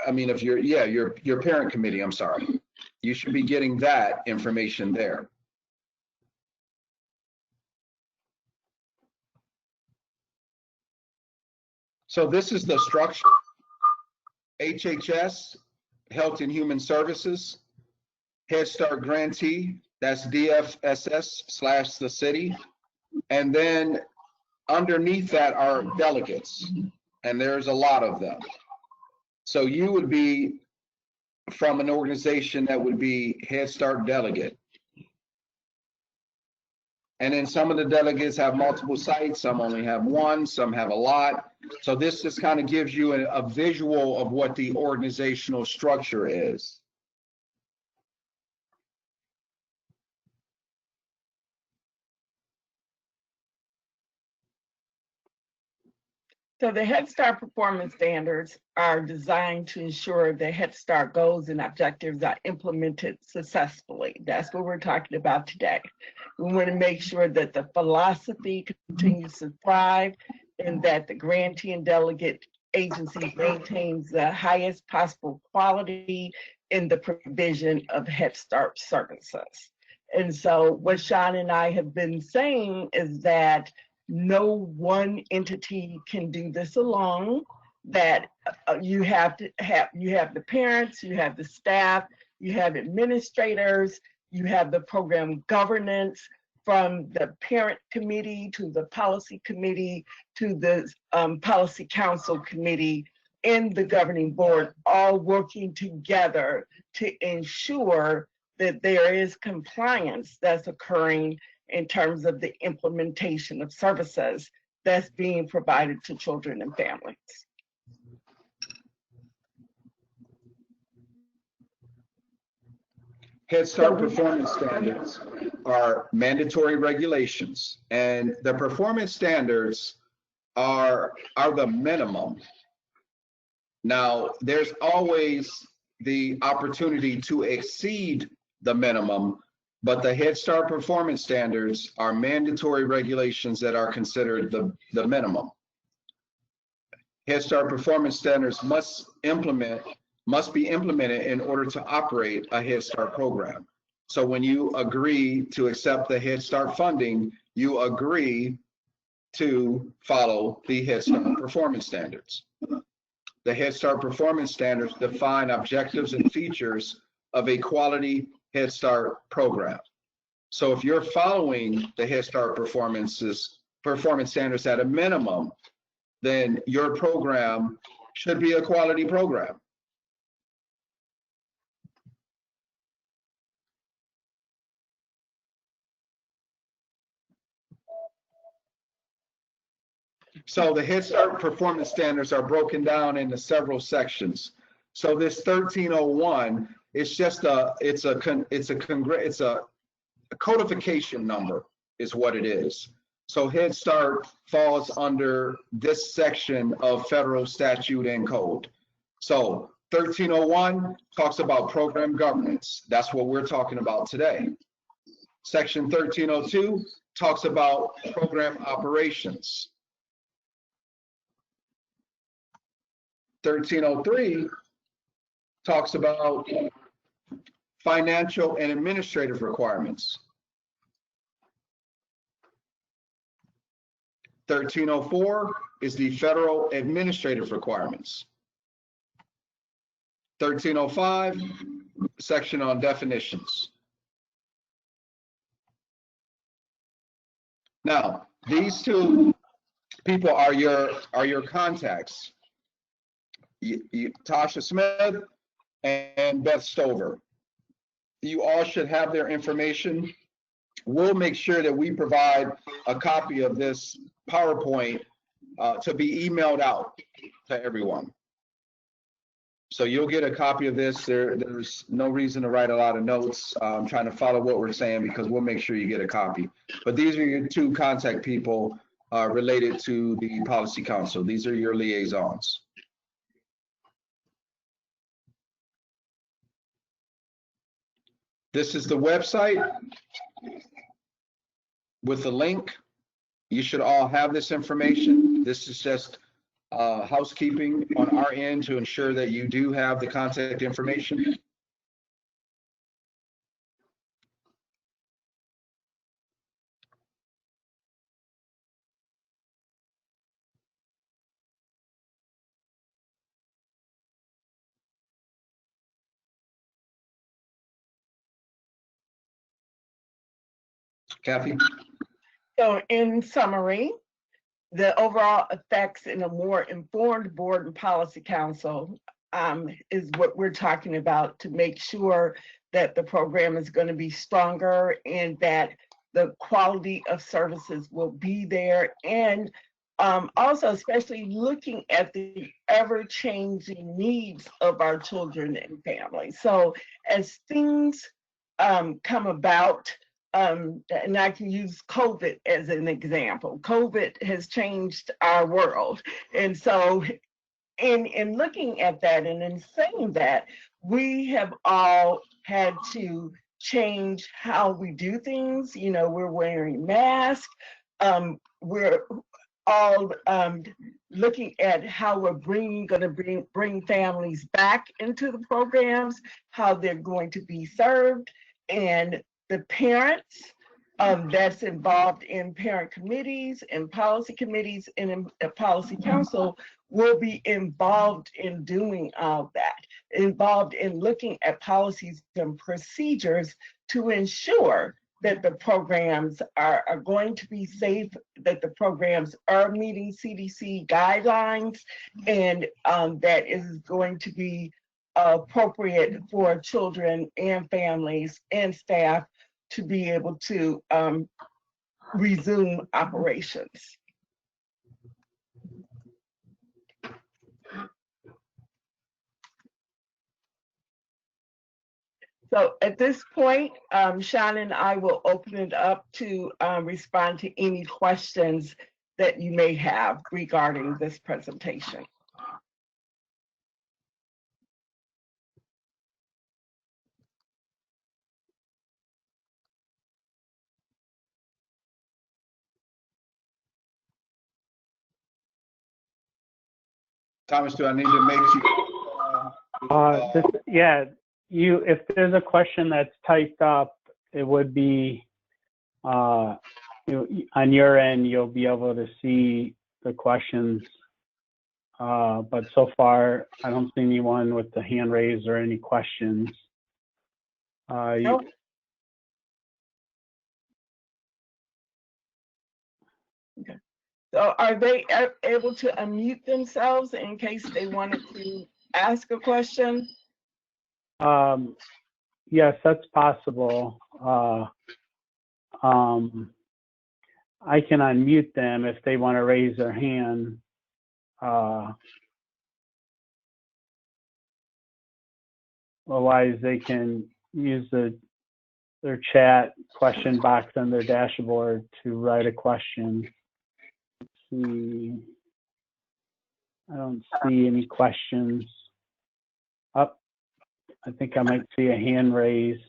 S3: I mean, of your parent committee, I'm sorry. You should be getting that information there. So this is the structure. HHS, Health and Human Services, Head Start grantee, that's DFSS / the city. And then underneath that are delegates, and there's a lot of them. So you would be from an organization that would be Head Start delegate. And then some of the delegates have multiple sites, some only have one, some have a lot. So this just kind of gives you a visual of what the organizational structure is.
S5: So the Head Start performance standards are designed to ensure the Head Start goals and objectives are implemented successfully. That's what we're talking about today. We want to make sure that the philosophy continues to thrive and that the grantee and delegate agency maintains the highest possible quality in the provision of Head Start services. And so what Sean and I have been saying is that no one entity can do this alone, that you have the parents, you have the staff, you have administrators, you have the program governance, from the parent committee to the policy committee to the policy council committee and the governing board, all working together to ensure that there is compliance that's occurring in terms of the implementation of services that's being provided to children and families.
S3: Head Start performance standards are mandatory regulations, and the performance standards are the minimum. Now, there's always the opportunity to exceed the minimum, but the Head Start performance standards are mandatory regulations that are considered the minimum. Head Start performance standards must be implemented in order to operate a Head Start program. So when you agree to accept the Head Start funding, you agree to follow the Head Start performance standards. The Head Start performance standards define objectives and features of a quality Head Start program. So if you're following the Head Start performance standards at a minimum, then your program should be a quality program. So the Head Start performance standards are broken down into several sections. So this 1301 is just a codification number is what it is. So Head Start falls under this section of federal statute and code. So 1301 talks about program governance. That's what we're talking about today. Section 1302 talks about program operations. 1303 talks about financial and administrative requirements. 1304 is the federal administrative requirements. 1305, section on definitions. Now, these two people are your contacts. Tasha Smith and Beth Stover. You all should have their information. We'll make sure that we provide a copy of this PowerPoint to be emailed out to everyone. So you'll get a copy of this. There's no reason to write a lot of notes. I'm trying to follow what we're saying because we'll make sure you get a copy. But these are your two contact people related to the Policy Council. These are your liaisons. This is the website with the link. You should all have this information. This is just housekeeping on our end to ensure that you do have the contact information. Kathy?
S5: So in summary, the overall effects in a more informed board and policy council is what we're talking about to make sure that the program is going to be stronger and that the quality of services will be there. And also, especially looking at the ever-changing needs of our children and families. So as things come about, and I can use COVID as an example. COVID has changed our world. And so in looking at that and in saying that, we have all had to change how we do things. You know, we're wearing masks. We're all looking at how we're going to bring families back into the programs, how they're going to be served, and the parents that's involved in parent committees and policy committees and in a policy council will be involved in doing all that, involved in looking at policies and procedures to ensure that the programs are going to be safe, that the programs are meeting CDC guidelines, and that is going to be appropriate for children and families and staff to be able to resume operations. So at this point, Sean and I will open it up to respond to any questions that you may have regarding this presentation.
S3: Thomas, do I need to make you?
S4: Yeah, if there's a question that's typed up, it would be on your end, you'll be able to see the questions. But so far, I don't see anyone with the hand raised or any questions.
S5: Nope. Okay. So are they able to unmute themselves in case they wanted to ask a question?
S4: Yes, that's possible. I can unmute them if they want to raise their hand. Otherwise, they can use their chat question box on their dashboard to write a question. Let's see. I don't see any questions. Up. I think I might see a hand raised.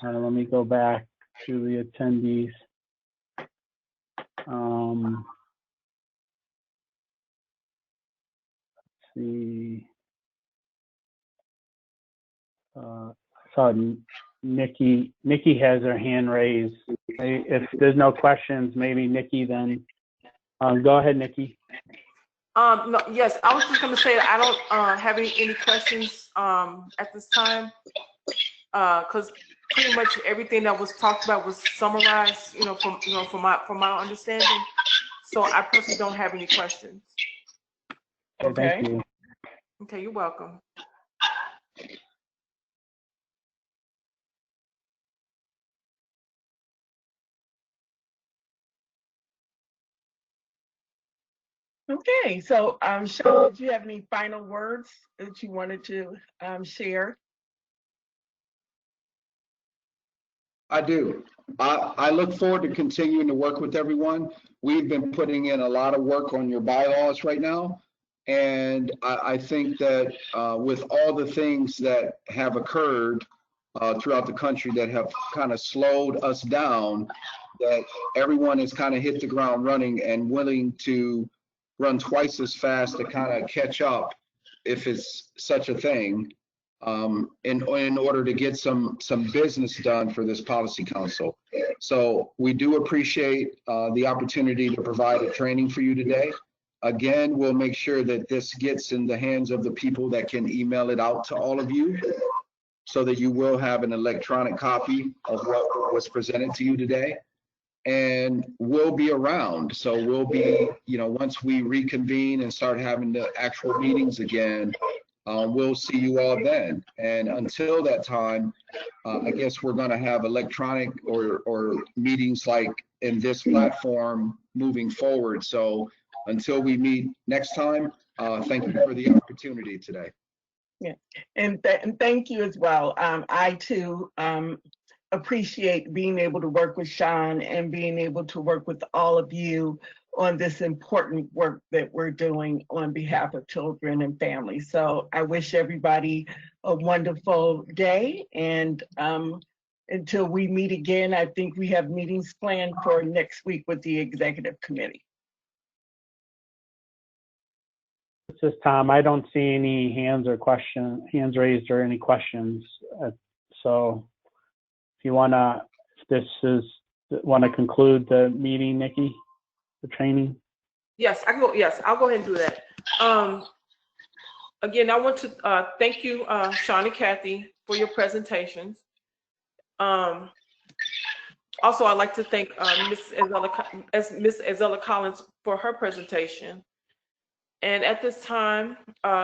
S4: Let me go back to the attendees. Let's see. I saw Nikki has her hand raised. If there's no questions, maybe Nikki then. Go ahead, Nikki.
S2: No, yes, I was just going to say I don't have any questions at this time, because pretty much everything that was talked about was summarized, from my understanding. So I personally don't have any questions.
S4: Okay. Thank you.
S2: Okay, you're welcome.
S5: Okay, so Sean, did you have any final words that you wanted to share?
S3: I do. I look forward to continuing to work with everyone. We've been putting in a lot of work on your bylaws right now. And I think that with all the things that have occurred throughout the country that have kind of slowed us down, that everyone has kind of hit the ground running and willing to run twice as fast to kind of catch up, if it's such a thing, in order to get some business done for this policy council. So we do appreciate the opportunity to provide a training for you today. Again, we'll make sure that this gets in the hands of the people that can email it out to all of you, so that you will have an electronic copy of what was presented to you today. And we'll be around. So we'll be, once we reconvene and start having the actual meetings again, we'll see you all then. And until that time, I guess we're going to have electronic or meetings like in this platform moving forward. So until we meet next time, thank you for the opportunity today.
S5: Yeah, and thank you as well. I too appreciate being able to work with Sean and being able to work with all of you on this important work that we're doing on behalf of children and families. So I wish everybody a wonderful day, and until we meet again, I think we have meetings planned for next week with the executive committee.
S4: This is Tom. I don't see any hands raised or any questions. So if you want to conclude the meeting, Nikki, the training.
S2: Yes, I can go. Yes, I'll go ahead and do that. Again, I want to thank you, Sean and Kathy, for your presentations. Also, I'd like to thank Ms. Azella Collins for her presentation. And at this time,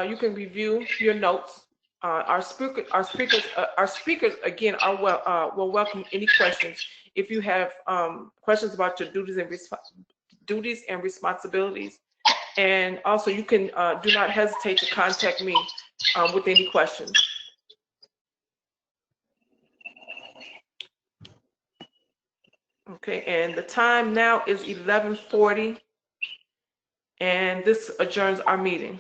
S2: you can review your notes. Our speakers again will welcome any questions. If you have questions about your duties and responsibilities, and also you can do not hesitate to contact me with any questions. Okay, and the time now is 11:40. And this adjourns our meeting.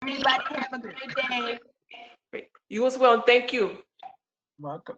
S1: Everybody have a good day.
S2: Great. You as well. Thank you.
S5: Welcome.